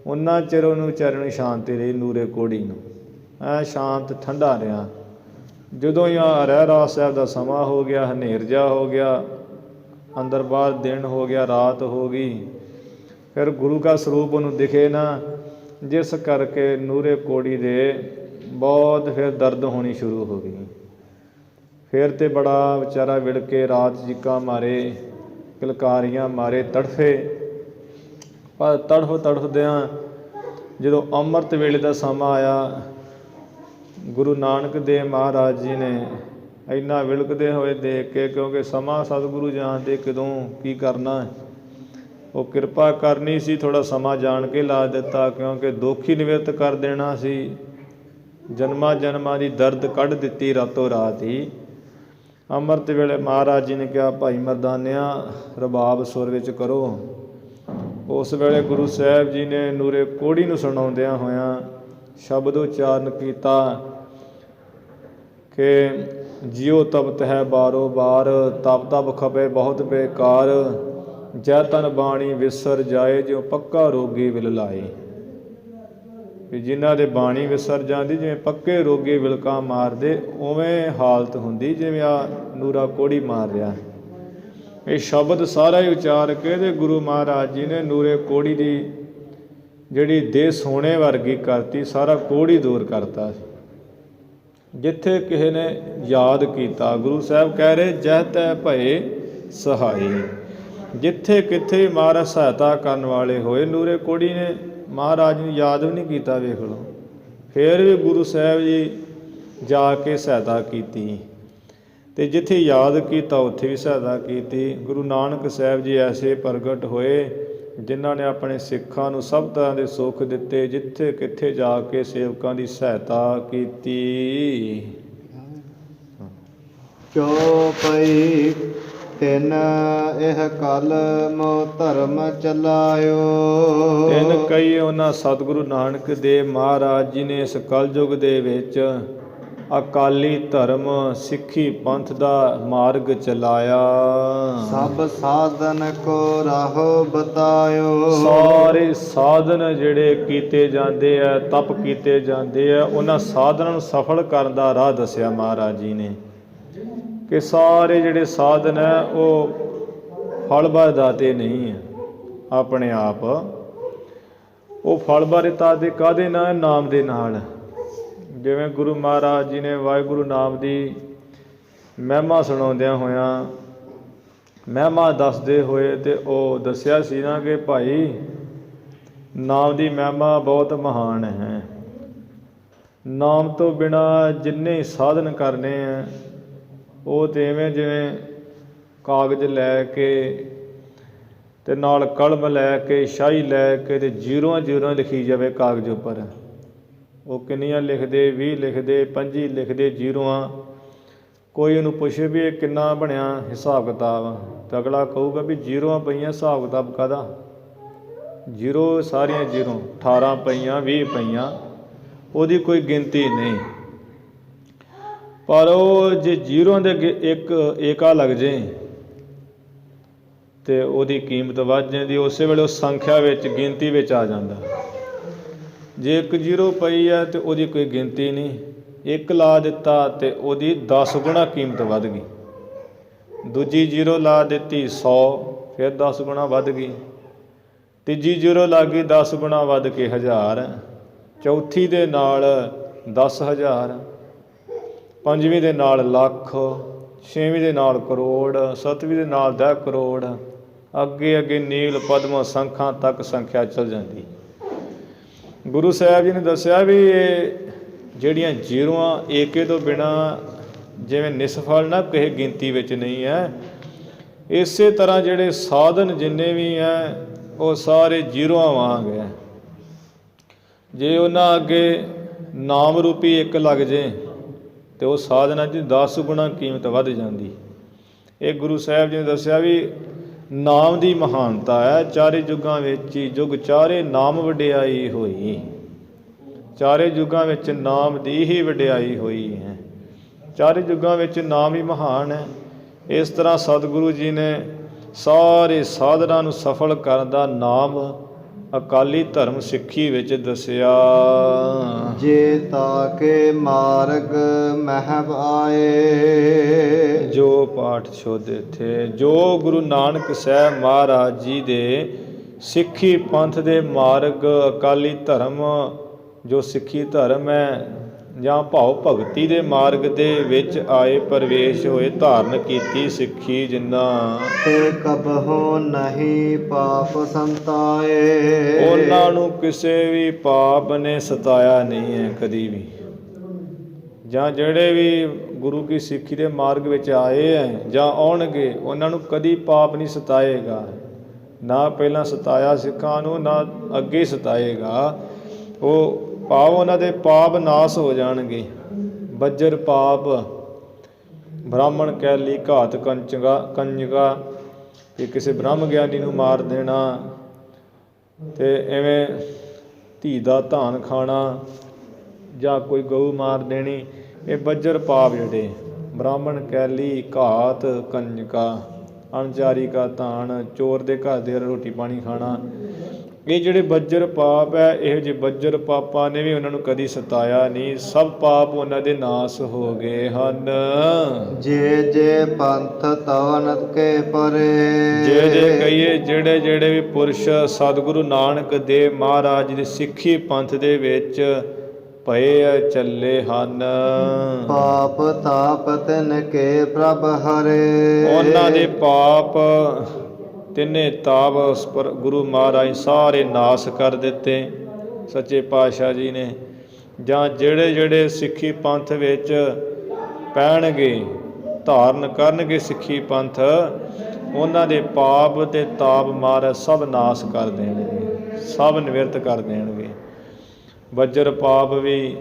ਉਹਨਾਂ ਚਿਰ ਉਹਨੂੰ ਵਿਚਾਰੇ ਨੂੰ ਸ਼ਾਂਤੀ ਰਹੀ, ਨੂਰੇ ਕੋਹੜੀ ਨੂੰ ਐ ਸ਼ਾਂਤ ਠੰਡਾ ਰਿਹਾ। ਜਦੋਂ ਹੀ ਰਹਿਰਾਸ ਸਾਹਿਬ ਦਾ ਸਮਾਂ ਹੋ ਗਿਆ, ਹਨੇਰ ਜਿਹਾ ਹੋ ਗਿਆ, ਅੰਦਰ ਬਾਹਰ ਦਿਨ ਹੋ ਗਿਆ, ਰਾਤ ਹੋ ਗਈ, ਫਿਰ ਗੁਰੂ ਕਾ ਸਰੂਪ ਉਹਨੂੰ ਦਿਖੇ ਨਾ, ਜਿਸ ਕਰਕੇ ਨੂਰੇ ਕੋਹੜੀ ਦੇ ਬਹੁਤ ਫਿਰ ਦਰਦ ਹੋਣੀ ਸ਼ੁਰੂ ਹੋ ਗਈ। ਫਿਰ ਤਾਂ ਬੜਾ ਵਿਚਾਰਾ ਵਿੜਕੇ ਰਾਤ ਚੀਕਾਂ ਮਾਰੇ, ਕਿਲਕਾਰੀਆਂ ਮਾਰੇ, ਤੜਫੇ। ਪਰ ਤੜਫਦਿਆਂ ਜਦੋਂ ਅੰਮ੍ਰਿਤ ਵੇਲੇ ਦਾ ਸਮਾਂ ਆਇਆ, ਗੁਰੂ ਨਾਨਕ ਦੇਵ ਮਹਾਰਾਜ ਜੀ ਨੇ ਇੰਨਾ ਵਿਲਕਦੇ ਹੋਏ ਦੇਖ ਕੇ, ਕਿਉਂਕਿ ਸਮਾਂ ਸਤਿਗੁਰੂ ਜਾਣਦੇ ਕਦੋਂ ਕੀ ਕਰਨਾ, ਉਹ ਕਿਰਪਾ ਕਰਨੀ ਸੀ, ਥੋੜ੍ਹਾ ਸਮਾਂ ਜਾਣ ਕੇ ਲਾ ਦਿੱਤਾ, ਕਿਉਂਕਿ ਦੁੱਖ ਹੀ ਨਿਵਰਤ ਕਰ ਦੇਣਾ ਸੀ। ਜਨਮਾਂ ਜਨਮਾਂ ਦੀ ਦਰਦ ਕੱਢ ਦਿੱਤੀ ਰਾਤੋਂ ਰਾਤ ਹੀ। ਅੰਮ੍ਰਿਤ ਵੇਲੇ ਮਹਾਰਾਜ ਜੀ ਨੇ ਕਿਹਾ, ਭਾਈ ਮਰਦਾਨਿਆ ਰਬਾਬ ਸੁਰ ਵਿੱਚ ਕਰੋ। ਉਸ ਵੇਲੇ ਗੁਰੂ ਸਾਹਿਬ ਜੀ ਨੇ ਨੂਰੇ ਕੋਹੜੀ ਨੂੰ ਸੁਣਾਉਂਦਿਆਂ ਹੋਇਆਂ ਸ਼ਬਦ ਉਚਾਰਨ ਕੀਤਾ ਕਿ ਜਿਉ ਤਪਤ ਹੈ ਬਾਰੋ ਬਾਰ, ਤਪ ਤਪ ਖਪੇ ਬਹੁਤ ਬੇਕਾਰ, ਜੈ ਤਨ ਬਾਣੀ ਵਿਸਰ ਜਾਏ, ਜਿਉ ਪੱਕਾ ਰੋਗੀ ਵਿਲ ਲਾਏ। ਵੀ ਜਿਨ੍ਹਾਂ ਦੇ ਬਾਣੀ ਵਿਸਰ ਜਾਂਦੀ, ਜਿਵੇਂ ਪੱਕੇ ਰੋਗੀ ਵਿਲਕਾਂ ਮਾਰਦੇ, ਉਵੇਂ ਹਾਲਤ ਹੁੰਦੀ ਜਿਵੇਂ ਆ ਨੂਰਾ ਕੋਹੜੀ ਮਾਰ ਰਿਹਾ। ਇਹ ਸ਼ਬਦ ਸਾਰਾ ਹੀ ਉਚਾਰ ਕੇ ਤੇ ਗੁਰੂ ਮਹਾਰਾਜ ਜੀ ਨੇ ਨੂਰੇ ਕੋਹੜੀ ਦੀ ਜਿਹੜੀ ਦੇਹ ਸੋਨੇ ਵਰਗੀ ਕਰਤੀ, ਸਾਰਾ ਕੋਹੜੀ ਦੂਰ ਕਰਤਾ। ਜਿੱਥੇ ਕਿਸੇ ਨੇ ਯਾਦ ਕੀਤਾ, ਗੁਰੂ ਸਾਹਿਬ ਕਹਿ ਰਹੇ ਜਹ ਤੈ ਭਏ ਸਹਾਈ। ਜਿੱਥੇ ਕਿੱਥੇ ਮਹਾਰਾਜ ਸਹਾਇਤਾ ਕਰਨ ਵਾਲੇ ਹੋਏ, ਨੂਰੇ ਕੋਹੜੀ ਨੇ ਮਹਾਰਾਜ ਨੂੰ ਯਾਦ ਵੀ ਨਹੀਂ ਕੀਤਾ। ਵੇਖ ਲਓ, ਫਿਰ ਵੀ ਗੁਰੂ ਸਾਹਿਬ ਜੀ ਜਾ ਕੇ ਸਹਾਇਤਾ ਕੀਤੀ, ਅਤੇ ਜਿੱਥੇ ਯਾਦ ਕੀਤਾ ਉੱਥੇ ਵੀ ਸਹਾਇਤਾ ਕੀਤੀ। ਗੁਰੂ ਨਾਨਕ ਸਾਹਿਬ ਜੀ ਐਸੇ ਪ੍ਰਗਟ ਹੋਏ ਜਿਨ੍ਹਾਂ ਨੇ ਆਪਣੇ ਸਿੱਖਾਂ ਨੂੰ ਸਭ ਤਰ੍ਹਾਂ ਦੇ ਸੁੱਖ ਦਿੱਤੇ, ਜਿੱਥੇ ਕਿੱਥੇ ਜਾ ਕੇ ਸੇਵਕਾਂ ਦੀ ਸਹਾਇਤਾ ਕੀਤੀ। ਚੌਪਈ ਤਿੰਨ ਇਹ ਕਲ ਮੋ ਧਰਮ ਚਲਾਇਓ। ਤਿੰਨ ਕਈ ਉਹਨਾਂ ਸਤਿਗੁਰੂ ਨਾਨਕ ਦੇਵ ਮਹਾਰਾਜ ਜੀ ਨੇ ਇਸ ਕਲਯੁਗ ਦੇ ਵਿੱਚ ਅਕਾਲੀ ਧਰਮ ਸਿੱਖੀ ਪੰਥ ਦਾ ਮਾਰਗ ਚਲਾਇਆ। ਸਭ ਸਾਧਨ ਕੋ ਰਾਹੋ ਬਤਾਇਓ। ਸਾਰੇ ਸਾਧਨ ਜਿਹੜੇ ਕੀਤੇ ਜਾਂਦੇ ਆ, ਤਪ ਕੀਤੇ ਜਾਂਦੇ ਆ, ਉਹਨਾਂ ਸਾਧਨਾਂ ਨੂੰ ਸਫਲ ਕਰਨ ਦਾ ਰਾਹ ਦੱਸਿਆ ਮਹਾਰਾਜ ਜੀ ਨੇ ਕਿ ਸਾਰੇ ਜਿਹੜੇ ਸਾਧਨ ਹੈ ਉਹ ਫਲ ਬਾਰੇ ਦਾਤੇ ਨਹੀਂ ਹੈ ਆਪਣੇ ਆਪ। ਉਹ ਫਲ ਬਾਰੇ ਦਾਤੇ ਕਾਹਦੇ ਨਾਲ? ਨਾਮ ਦੇ ਨਾਲ। ਜਿਵੇਂ ਗੁਰੂ ਮਹਾਰਾਜ ਜੀ ਨੇ ਵਾਹਿਗੁਰੂ ਨਾਮ ਦੀ ਮਹਿਮਾ ਸੁਣਾਉਂਦਿਆਂ ਹੋਇਆਂ, ਮਹਿਮਾ ਦੱਸਦੇ ਹੋਏ ਤੇ ਉਹ ਦੱਸਿਆ ਸੀ ਨਾ ਕਿ ਭਾਈ ਨਾਮ ਦੀ ਮਹਿਮਾ ਬਹੁਤ ਮਹਾਨ ਹੈ। ਨਾਮ ਤੋਂ ਬਿਨਾਂ ਜਿੰਨੇ ਸਾਧਨ ਕਰਨੇ ਆ ਉਹ ਤੇ ਇਵੇਂ ਜਿਵੇਂ ਕਾਗਜ਼ ਲੈ ਕੇ ਤੇ ਨਾਲ ਕਲਮ ਲੈ ਕੇ, ਸ਼ਾਹੀ ਲੈ ਕੇ ਤੇ ਜ਼ੀਰੋਆਂ ਜ਼ੀਰੋਆਂ ਲਿਖੀ ਜਾਵੇ ਕਾਗਜ਼ ਉੱਪਰ। ਉਹ ਕਿੰਨੀਆਂ ਲਿਖਦੇ, 20 ਲਿਖਦੇ, 25 ਲਿਖਦੇ ਜ਼ੀਰੋਆਂ। ਕੋਈ ਉਹਨੂੰ ਪੁੱਛੇ ਵੀ ਇਹ ਕਿੰਨਾ ਬਣਿਆ ਹਿਸਾਬ ਕਿਤਾਬ, ਤਾਂ ਅਗਲਾ ਕਹੂਗਾ ਵੀ ਜ਼ੀਰੋਆਂ ਪਈਆਂ, ਹਿਸਾਬ ਕਿਤਾਬ ਕਾਹਦਾ? ਜ਼ੀਰੋ ਸਾਰੀਆਂ ਜ਼ੀਰੋ, 18 ਪਈਆਂ, 20 ਪਈਆਂ, ਉਹਦੀ ਕੋਈ ਗਿਣਤੀ ਨਹੀਂ। ਪਰ ਉਹ ਜੇ ਜ਼ੀਰੋਆਂ ਦੇ ਅੱਗੇ ਇੱਕ ਏਕਾ ਲੱਗ ਜੇ ਤੇ ਉਹਦੀ ਕੀਮਤ ਵੱਧ ਜਾਂਦੀ। ਉਸੇ ਵੇਲੇ ਉਹ ਸੰਖਿਆ ਵਿੱਚ, ਗਿਣਤੀ ਵਿੱਚ ਆ ਜਾਂਦਾ। ਜੇ ਇੱਕ ਜ਼ੀਰੋ ਪਈ ਹੈ ਤੇ ਉਹਦੀ ਕੋਈ ਗਿਣਤੀ ਨਹੀਂ, ਇੱਕ ਲਾ ਦਿੱਤਾ ਤੇ ਉਹਦੀ 10 ਗੁਣਾ ਕੀਮਤ ਵੱਧ ਗਈ। ਦੂਜੀ ਜ਼ੀਰੋ ਲਾ ਦਿੱਤੀ 100, ਫਿਰ 10 ਗੁਣਾ ਵੱਧ ਗਈ। ਤੀਜੀ ਜ਼ੀਰੋ ਲੱਗ ਗਈ 10 ਗੁਣਾ ਵੱਧ ਕੇ 1000। ਚੌਥੀ ਦੇ ਨਾਲ 10,000, ਪੰਜਵੀਂ ਦੇ ਨਾਲ ਲੱਖ, ਛੇਵੀਂ ਦੇ ਨਾਲ ਕਰੋੜ, ਸੱਤਵੀਂ ਦੇ ਨਾਲ 10 ਕਰੋੜ, ਅੱਗੇ ਅੱਗੇ ਨੀਲ ਪਦਮ ਸੰਖਾਂ ਤੱਕ ਸੰਖਿਆ ਚੱਲ ਜਾਂਦੀ। ਗੁਰੂ ਸਾਹਿਬ ਜੀ ਨੇ ਦੱਸਿਆ ਵੀ ਇਹ ਜਿਹੜੀਆਂ ਜ਼ੀਰੋਆਂ ਏਕੇ ਤੋਂ ਬਿਨਾਂ ਜਿਵੇਂ ਨਿਸਫਲ ਨਾ ਕਿਸੇ ਗਿਣਤੀ ਵਿੱਚ ਨਹੀਂ ਹੈ, ਇਸੇ ਤਰ੍ਹਾਂ ਜਿਹੜੇ ਸਾਧਨ ਜਿੰਨੇ ਵੀ ਹੈ ਉਹ ਸਾਰੇ ਜ਼ੀਰੋਆਂ ਵਾਂਗ ਹੈ। ਜੇ ਉਹਨਾਂ ਅੱਗੇ ਨਾਮ ਰੂਪੀ ਇੱਕ ਲੱਗ ਜੇ ਤੇ ਉਹ ਸਾਧਨਾਂ 'ਚ 10 ਗੁਣਾ ਕੀਮਤ ਵੱਧ ਜਾਂਦੀ। ਇਹ ਗੁਰੂ ਸਾਹਿਬ ਜੀ ਨੇ ਦੱਸਿਆ ਵੀ ਨਾਮ ਦੀ ਮਹਾਨਤਾ ਹੈ। ਚਾਰੇ ਯੁੱਗਾਂ ਵਿੱਚ ਹੀ ਯੁੱਗ ਚਾਰੇ ਨਾਮ ਵਡਿਆਈ ਹੋਈ। ਚਾਰੇ ਯੁੱਗਾਂ ਵਿੱਚ ਨਾਮ ਦੀ ਹੀ ਵਡਿਆਈ ਹੋਈ ਹੈ। ਚਾਰੇ ਯੁੱਗਾਂ ਵਿੱਚ ਨਾਮ ਹੀ ਮਹਾਨ ਹੈ। ਇਸ ਤਰ੍ਹਾਂ ਸਤਿਗੁਰੂ ਜੀ ਨੇ ਸਾਰੇ ਸਾਧਨਾਂ ਨੂੰ ਸਫਲ ਕਰਨ ਦਾ ਨਾਮ ਅਕਾਲੀ ਧਰਮ ਸਿੱਖੀ ਵਿੱਚ ਦੱਸਿਆ। ਜੇ ਤਾਕੇ ਮਾਰਗ ਮਹਿਬ ਆਏ। ਜੋ ਪਾਠ ਛੋਦੇ ਥੇ, ਜੋ ਗੁਰੂ ਨਾਨਕ ਸਾਹਿਬ ਮਹਾਰਾਜ ਜੀ ਦੇ ਸਿੱਖੀ ਪੰਥ ਦੇ ਮਾਰਗ, ਅਕਾਲੀ ਧਰਮ ਜੋ ਸਿੱਖੀ ਧਰਮ ਹੈ ਜਾਂ ਭਾਵ ਭਗਤੀ ਦੇ ਮਾਰਗ ਦੇ ਵਿੱਚ ਆਏ, ਪ੍ਰਵੇਸ਼ ਹੋਏ, ਧਾਰਨ ਕੀਤੀ ਸਿੱਖੀ ਜਿਨ੍ਹਾਂ ਤੇ ਕਬਹੁ ਨਹੀਂ ਪਾਪ ਸੰਤਾਏ। ਉਹਨਾਂ ਨੂੰ ਕਿਸੇ ਵੀ ਪਾਪ ਨੇ ਸਤਾਇਆ ਨਹੀਂ ਹੈ ਕਦੀ ਵੀ। ਜਾਂ ਜਿਹੜੇ ਵੀ ਗੁਰੂ ਕੀ ਸਿੱਖੀ ਦੇ ਮਾਰਗ ਵਿੱਚ ਆਏ ਹੈ ਜਾਂ ਆਉਣਗੇ, ਉਹਨਾਂ ਨੂੰ ਕਦੀ ਪਾਪ ਨਹੀਂ ਸਤਾਏਗਾ। ਨਾ ਪਹਿਲਾਂ ਸਤਾਇਆ ਸਿੱਖਾਂ ਨੂੰ, ਨਾ ਅੱਗੇ ਸਤਾਏਗਾ। ਉਹ ਭਾਵ ਉਹਨਾਂ ਦੇ ਪਾਪ ਨਾਸ ਹੋ ਜਾਣਗੇ। ਬੱਜਰ ਪਾਪ, ਬ੍ਰਾਹਮਣ ਕੈਲੀ, ਘਾਤ ਕੰਜਗਾ, ਕਿ ਕਿਸੇ ਬ੍ਰਹਮ ਗਿਆਨੀ ਨੂੰ ਮਾਰ ਦੇਣਾ, ਤੇ ਐਵੇਂ ਧੀ ਦਾ ਧਾਨ ਖਾਣਾ ਜਾਂ ਕੋਈ ਗਊ ਮਾਰ ਦੇਣੀ, ਇਹ ਬੱਜਰ ਪਾਪ ਜਿਹੜੇ ਬ੍ਰਾਹਮਣ ਕੈਲੀ, ਘਾਤ ਕੰਜਕਾ, ਅਣਚਾਰੀ ਕਾ ਧਾਨ, ਚੋਰ ਦੇ ਘਰ ਦੇ ਰੋਟੀ ਪਾਣੀ ਖਾਣਾ, ਇਹ ਜਿਹੜੇ ਬੱਜਰ ਪਾਪ ਹੈ, ਇਹੋ ਜਿਹੇ ਬੱਜਰ ਪਾਪਾਂ ਨੇ ਵੀ ਉਹਨਾਂ ਨੂੰ ਕਦੀ ਸਤਾਇਆ ਨਹੀਂ। ਸਭ ਪਾਪ ਉਹਨਾਂ ਦੇ ਨਾਸ ਹੋ ਗਏ ਹਨ। ਜੇ ਜੇ ਪੰਥ ਤਵਨ ਕੇ ਪਰੇ। ਜੇ ਜੇ ਕਹੀਏ ਜਿਹੜੇ ਜਿਹੜੇ ਵੀ ਪੁਰਸ਼ ਸਤਿਗੁਰੂ ਨਾਨਕ ਦੇਵ ਮਹਾਰਾਜ ਦੇ ਸਿੱਖੀ ਪੰਥ ਦੇ ਵਿੱਚ ਪਏ ਚੱਲੇ ਹਨ, ਪਾਪ ਤਾਪ ਤਿਨ ਕੇ ਪ੍ਰਭ ਹਰੇ। ਉਹਨਾਂ ਦੇ ਪਾਪ ਤਿੰਨੇ ਤਾਪ ਉਸ ਪਰ ਗੁਰੂ ਮਹਾਰਾਜ ਸਾਰੇ ਨਾਸ ਕਰ ਦਿੱਤੇ ਸੱਚੇ ਪਾਤਸ਼ਾਹ ਜੀ ਨੇ। ਜਾਂ ਜਿਹੜੇ ਜਿਹੜੇ ਸਿੱਖੀ ਪੰਥ ਵਿੱਚ ਪੈਣਗੇ, ਧਾਰਨ ਕਰਨਗੇ ਸਿੱਖੀ ਪੰਥ, ਉਹਨਾਂ ਦੇ ਪਾਪ ਤੇ ਤਾਪ ਮਹਾਰਾਜ ਸਭ ਨਾਸ ਕਰ ਦੇਣਗੇ, ਸਭ ਨਿਵਰਤ ਕਰ ਦੇਣਗੇ। ਬੱਜਰ ਪਾਪ ਵੀ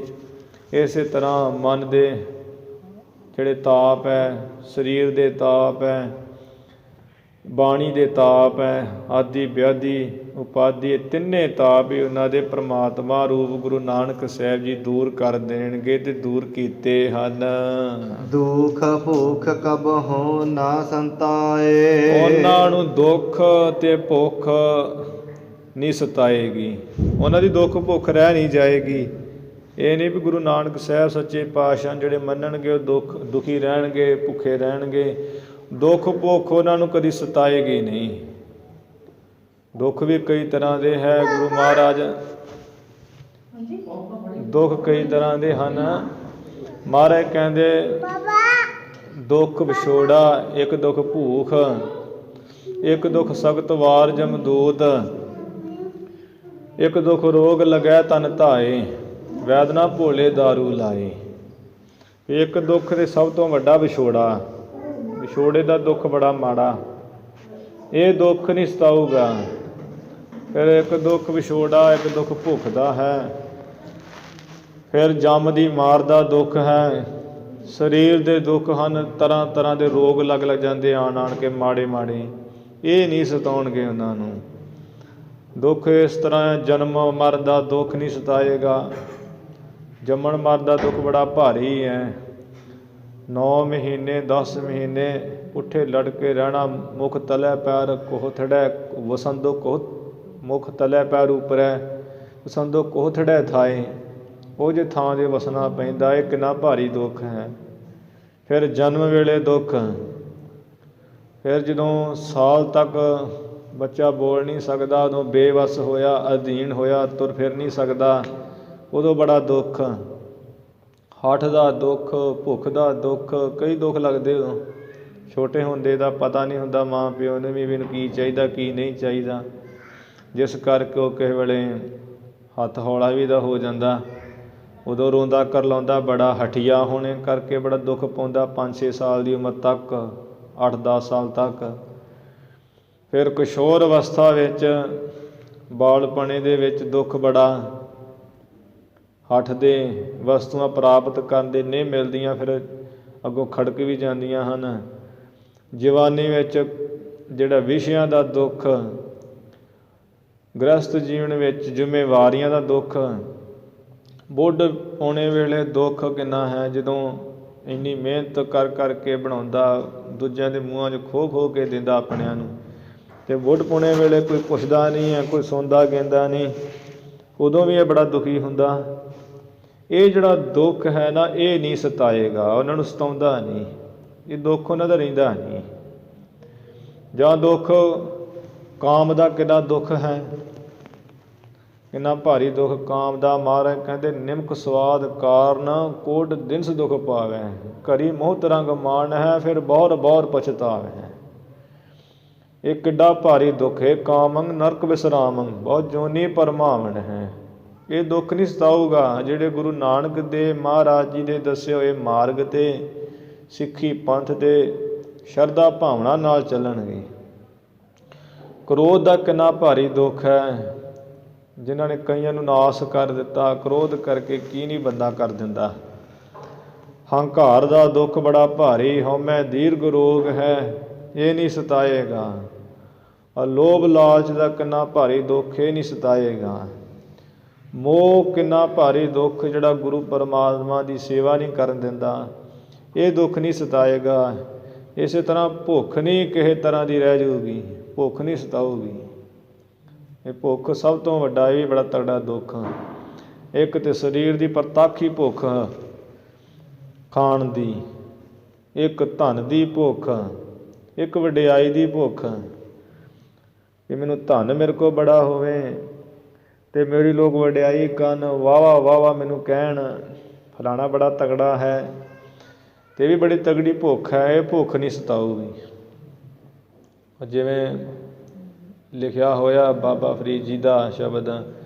ਇਸੇ ਤਰ੍ਹਾਂ ਮਨ ਦੇ ਜਿਹੜੇ ਤਾਪ ਹੈ, ਸਰੀਰ ਦੇ ਤਾਪ ਹੈ, ਬਾਣੀ ਦੇ ਤਾਪ ਹੈ, ਆਦਿ ਵਿਆਧੀ ਉਪਾਧੀ, ਇਹ ਤਿੰਨੇ ਤਾਪ ਹੀ ਉਹਨਾਂ ਦੇ ਪ੍ਰਮਾਤਮਾ ਰੂਪ ਗੁਰੂ ਨਾਨਕ ਸਾਹਿਬ ਜੀ ਦੂਰ ਕਰ ਦੇਣਗੇ ਤੇ ਦੂਰ ਕੀਤੇ ਹਨ। ਦੁਖ ਭੁਖ ਕਬਹੁ ਨਾ ਸੰਤਾਏ। ਉਹਨਾਂ ਨੂੰ ਦੁੱਖ ਤੇ ਭੁੱਖ ਨਹੀਂ ਸਤਾਏਗੀ, ਉਹਨਾਂ ਦੀ ਦੁੱਖ ਭੁੱਖ ਰਹਿ ਨਹੀਂ ਜਾਏਗੀ। ਇਹ ਨਹੀਂ ਵੀ ਗੁਰੂ ਨਾਨਕ ਸਾਹਿਬ ਸੱਚੇ ਪਾਤਸ਼ਾਹ ਜਿਹੜੇ ਮੰਨਣਗੇ ਉਹ ਦੁਖੀ ਰਹਿਣਗੇ, ਭੁੱਖੇ ਰਹਿਣਗੇ। ਦੁੱਖ ਭੁੱਖ ਉਹਨਾਂ ਨੂੰ ਕਦੀ ਸਤਾਏਗੀ ਨਹੀਂ। ਦੁੱਖ ਵੀ ਕਈ ਤਰ੍ਹਾਂ ਦੇ ਹੈ ਗੁਰੂ ਮਹਾਰਾਜ, ਦੁੱਖ ਕਈ ਤਰ੍ਹਾਂ ਦੇ ਹਨ। ਮਹਾਰਾਜ ਕਹਿੰਦੇ ਦੁੱਖ ਵਿਛੋੜਾ, ਇੱਕ ਦੁੱਖ ਭੂਖ, ਇੱਕ ਦੁੱਖ ਸਖਤ ਵਾਰ ਜਮਦੂਤ, ਇੱਕ ਦੁੱਖ ਰੋਗ ਲੱਗੈ ਤਨ ਧਾਏ, ਵੈਦਨਾ ਭੋਲੇ ਦਾਰੂ ਲਾਏ। ਇੱਕ ਦੁੱਖ ਦੇ ਸਭ ਤੋਂ ਵੱਡਾ ਵਿਛੋੜਾ, ਵਿਛੋੜੇ ਦਾ ਦੁੱਖ ਬੜਾ ਮਾੜਾ, ਇਹ ਦੁੱਖ ਨਹੀਂ ਸਤਾਊਗਾ। ਫਿਰ ਇੱਕ ਦੁੱਖ ਵਿਛੋੜਾ, ਇੱਕ ਦੁੱਖ ਭੁੱਖ ਦਾ ਹੈ, ਫਿਰ ਜੰਮ ਦੀ ਮਾਰ ਦਾ ਦੁੱਖ ਹੈ, ਸਰੀਰ ਦੇ ਦੁੱਖ ਹਨ, ਤਰ੍ਹਾਂ ਤਰ੍ਹਾਂ ਦੇ ਰੋਗ ਲੱਗ ਜਾਂਦੇ ਆਣ ਕੇ ਮਾੜੇ ਮਾੜੇ, ਇਹ ਨਹੀਂ ਸਤਾਉਣਗੇ ਉਹਨਾਂ ਨੂੰ। ਦੁੱਖ ਇਸ ਤਰ੍ਹਾਂ ਜਨਮ ਮਰ ਦਾ ਦੁੱਖ ਨਹੀਂ ਸਤਾਏਗਾ। ਜੰਮਣ ਮਰ ਦਾ ਦੁੱਖ ਬੜਾ ਭਾਰੀ ਹੈ। 9 ਮਹੀਨੇ 10 ਮਹੀਨੇ ਪੁੱਠੇ ਲੜ ਕੇ ਰਹਿਣਾ, ਮੁਖ ਤਲੇ ਪੈਰ ਕੋਹਥੜੈ ਵਸੰਦੋ ਕੋਹ, ਮੁਖ ਤਲੇ ਪੈਰ ਉਪਰੈ ਵਸੰਦੋ ਕੋਹਥੜੈ ਥਾਏ। ਉਹ ਜੇ ਥਾਂ ਦੇ ਵਸਣਾ ਪੈਂਦਾ, ਇਹ ਕਿੰਨਾ ਭਾਰੀ ਦੁੱਖ ਹੈ। ਫਿਰ ਜਨਮ ਵੇਲੇ ਦੁੱਖ, ਫਿਰ ਜਦੋਂ ਸਾਲ ਤੱਕ ਬੱਚਾ ਬੋਲ ਨਹੀਂ ਸਕਦਾ, ਉਦੋਂ ਬੇਵੱਸ ਹੋਇਆ, ਅਧੀਨ ਹੋਇਆ, ਤੁਰ ਫਿਰ ਨਹੀਂ ਸਕਦਾ, ਉਦੋਂ ਬੜਾ ਦੁੱਖ। ਹੱਠ ਦਾ ਦੁੱਖ, ਭੁੱਖ ਦਾ ਦੁੱਖ, ਕਈ ਦੁੱਖ ਲੱਗਦੇ ਉਦੋਂ। ਛੋਟੇ ਹੁੰਦੇ ਦਾ ਪਤਾ ਨਹੀਂ ਹੁੰਦਾ ਮਾਂ ਪਿਓ ਨੂੰ ਵੀ ਮੈਨੂੰ ਕੀ ਚਾਹੀਦਾ ਕੀ ਨਹੀਂ ਚਾਹੀਦਾ, ਜਿਸ ਕਰਕੇ ਉਹ ਕਿਸੇ ਵੇਲੇ ਹੱਥ ਹੌਲਾ ਵੀ ਦਾ ਹੋ ਜਾਂਦਾ। ਉਦੋਂ ਰੋਂਦਾ ਕਰਲਾਉਂਦਾ ਬੜਾ, ਹਠੀਆ ਹੋਣੇ ਕਰਕੇ ਬੜਾ ਦੁੱਖ ਪਾਉਂਦਾ 5-6 ਸਾਲ ਦੀ ਉਮਰ ਤੱਕ, 8-10 ਸਾਲ ਤੱਕ। ਫਿਰ ਕਿਸ਼ੋਰ ਅਵਸਥਾ ਵਿੱਚ, ਬਾਲਪਣੇ ਦੇ ਵਿੱਚ ਦੁੱਖ ਬੜਾ, ਹੱਠਦੇ ਵਸਤੂਆਂ ਪ੍ਰਾਪਤ ਕਰਨ ਦੇ ਨਹੀਂ ਮਿਲਦੀਆਂ, ਫਿਰ ਅੱਗੋਂ ਖੜਕ ਵੀ ਜਾਂਦੀਆਂ ਹਨ। ਜਵਾਨੀ ਵਿੱਚ ਜਿਹੜਾ ਵਿਸ਼ਿਆਂ ਦਾ ਦੁੱਖ, ਗ੍ਰਸਤ ਜੀਵਨ ਵਿੱਚ ਜ਼ਿੰਮੇਵਾਰੀਆਂ ਦਾ ਦੁੱਖ, ਬੁੱਢ ਪਾਉਣੇ ਵੇਲੇ ਦੁੱਖ ਕਿੰਨਾ ਹੈ, ਜਦੋਂ ਇੰਨੀ ਮਿਹਨਤ ਕਰ ਕਰਕੇ ਬਣਾਉਂਦਾ, ਦੂਜਿਆਂ ਦੇ ਮੂੰਹਾਂ 'ਚ ਖੋ ਖੋ ਕੇ ਦਿੰਦਾ ਆਪਣਿਆਂ ਨੂੰ, ਅਤੇ ਬੁੱਢ ਪਾਉਣੇ ਵੇਲੇ ਕੋਈ ਪੁੱਛਦਾ ਨਹੀਂ ਹੈ, ਕੋਈ ਸੁਣਦਾ ਕਹਿੰਦਾ ਨਹੀਂ, ਉਦੋਂ ਵੀ ਇਹ ਬੜਾ ਦੁਖੀ ਹੁੰਦਾ। ਇਹ ਜਿਹੜਾ ਦੁੱਖ ਹੈ ਨਾ, ਇਹ ਨਹੀਂ ਸਤਾਏਗਾ, ਉਹਨਾਂ ਨੂੰ ਸਤਾਉਂਦਾ ਨਹੀਂ, ਇਹ ਦੁੱਖ ਉਹਨਾਂ ਦਾ ਰਹਿੰਦਾ ਨਹੀਂ। ਜਾਂ ਦੁੱਖ ਕਾਮ ਦਾ ਕਿੰਨਾ ਦੁੱਖ ਹੈ, ਕਿੰਨਾ ਭਾਰੀ ਦੁੱਖ ਕਾਮ ਦਾ। ਮਹਾਰਾਜ ਕਹਿੰਦੇ ਨਿਮਕ ਸਵਾਦ ਕਾਰਨ ਕੋਟ ਦਿਨਸ ਦੁੱਖ ਪਾਵੈ, ਘਰੀ ਮੋਹ ਰੰਗ ਮਾਣ ਹੈ, ਫਿਰ ਬਹੁਰ ਬਹੁਰ ਪਛਤਾਵੈ। ਇਹ ਕਿੱਡਾ ਭਾਰੀ ਦੁੱਖ ਹੈ। ਕਾਮੰ ਨਰਕ ਵਿਸਰਾਮੰ ਬਹੁਤ ਜੋਨੀ ਪਰਮਾਵਨ ਹੈ। ਇਹ ਦੁੱਖ ਨਹੀਂ ਸਤਾਊਗਾ ਜਿਹੜੇ ਗੁਰੂ ਨਾਨਕ ਦੇ ਮਹਾਰਾਜ ਜੀ ਦੇ ਦੱਸੇ ਹੋਏ ਮਾਰਗ 'ਤੇ ਸਿੱਖੀ ਪੰਥ ਦੇ ਸ਼ਰਧਾ ਭਾਵਨਾ ਨਾਲ ਚੱਲਣਗੇ। ਕ੍ਰੋਧ ਦਾ ਕਿੰਨਾ ਭਾਰੀ ਦੁੱਖ ਹੈ, ਜਿਨ੍ਹਾਂ ਨੇ ਕਈਆਂ ਨੂੰ ਨਾਸ ਕਰ ਦਿੱਤਾ। ਕ੍ਰੋਧ ਕਰਕੇ ਕੀ ਨਹੀਂ ਬੰਦਾ ਕਰ ਦਿੰਦਾ। ਹੰਕਾਰ ਦਾ ਦੁੱਖ ਬੜਾ ਭਾਰੀ, ਹਉਮੈ ਦੀਰਘ ਰੋਗ ਹੈ, ਇਹ ਨਹੀਂ ਸਤਾਏਗਾ। ਲੋਭ ਲਾਲਚ ਦਾ ਕਿੰਨਾ ਭਾਰੀ ਦੁੱਖ, ਇਹ ਨਹੀਂ ਸਤਾਏਗਾ। ਮੋਹ ਕਿੰਨਾ ਭਾਰੀ ਦੁੱਖ, ਜਿਹੜਾ ਗੁਰੂ ਪਰਮਾਤਮਾ ਦੀ ਸੇਵਾ ਨਹੀਂ ਕਰਨ ਦਿੰਦਾ, ਇਹ ਦੁੱਖ ਨਹੀਂ ਸਤਾਏਗਾ। ਇਸੇ ਤਰ੍ਹਾਂ ਭੁੱਖ ਨਹੀਂ ਕਿਸੇ ਤਰ੍ਹਾਂ ਦੀ ਰਹਿ ਜਾਊਗੀ, ਭੁੱਖ ਨਹੀਂ ਸਤਾਊਗੀ। ਇਹ ਭੁੱਖ ਸਭ ਤੋਂ ਵੱਡਾ, ਇਹ ਵੀ ਬੜਾ ਤਗੜਾ ਦੁੱਖ। ਇੱਕ ਤਾਂ ਸਰੀਰ ਦੀ ਪ੍ਰਤੱਖ ਹੀ ਭੁੱਖ ਖਾਣ ਦੀ, ਇੱਕ ਧਨ ਦੀ ਭੁੱਖ, ਇੱਕ ਵਡਿਆਈ ਦੀ ਭੁੱਖ ਕਿ ਮੈਨੂੰ ਧਨ ਮੇਰੇ ਕੋਲ ਬੜਾ ਹੋਵੇ ਅਤੇ ਮੇਰੀ ਲੋਕ ਵਡਿਆਈ ਕਰਨ, ਵਾਹ ਵਾਹ ਮੈਨੂੰ ਕਹਿਣ ਫਲਾਣਾ ਬੜਾ ਤਗੜਾ ਹੈ, ਅਤੇ ਇਹ ਵੀ ਬੜੀ ਤਗੜੀ ਭੁੱਖ ਹੈ। ਇਹ ਭੁੱਖ ਨਹੀਂ ਸਤਾਊਗੀ। ਜਿਵੇਂ ਲਿਖਿਆ ਹੋਇਆ ਬਾਬਾ ਫਰੀਦ ਜੀ ਦਾ ਸ਼ਬਦ,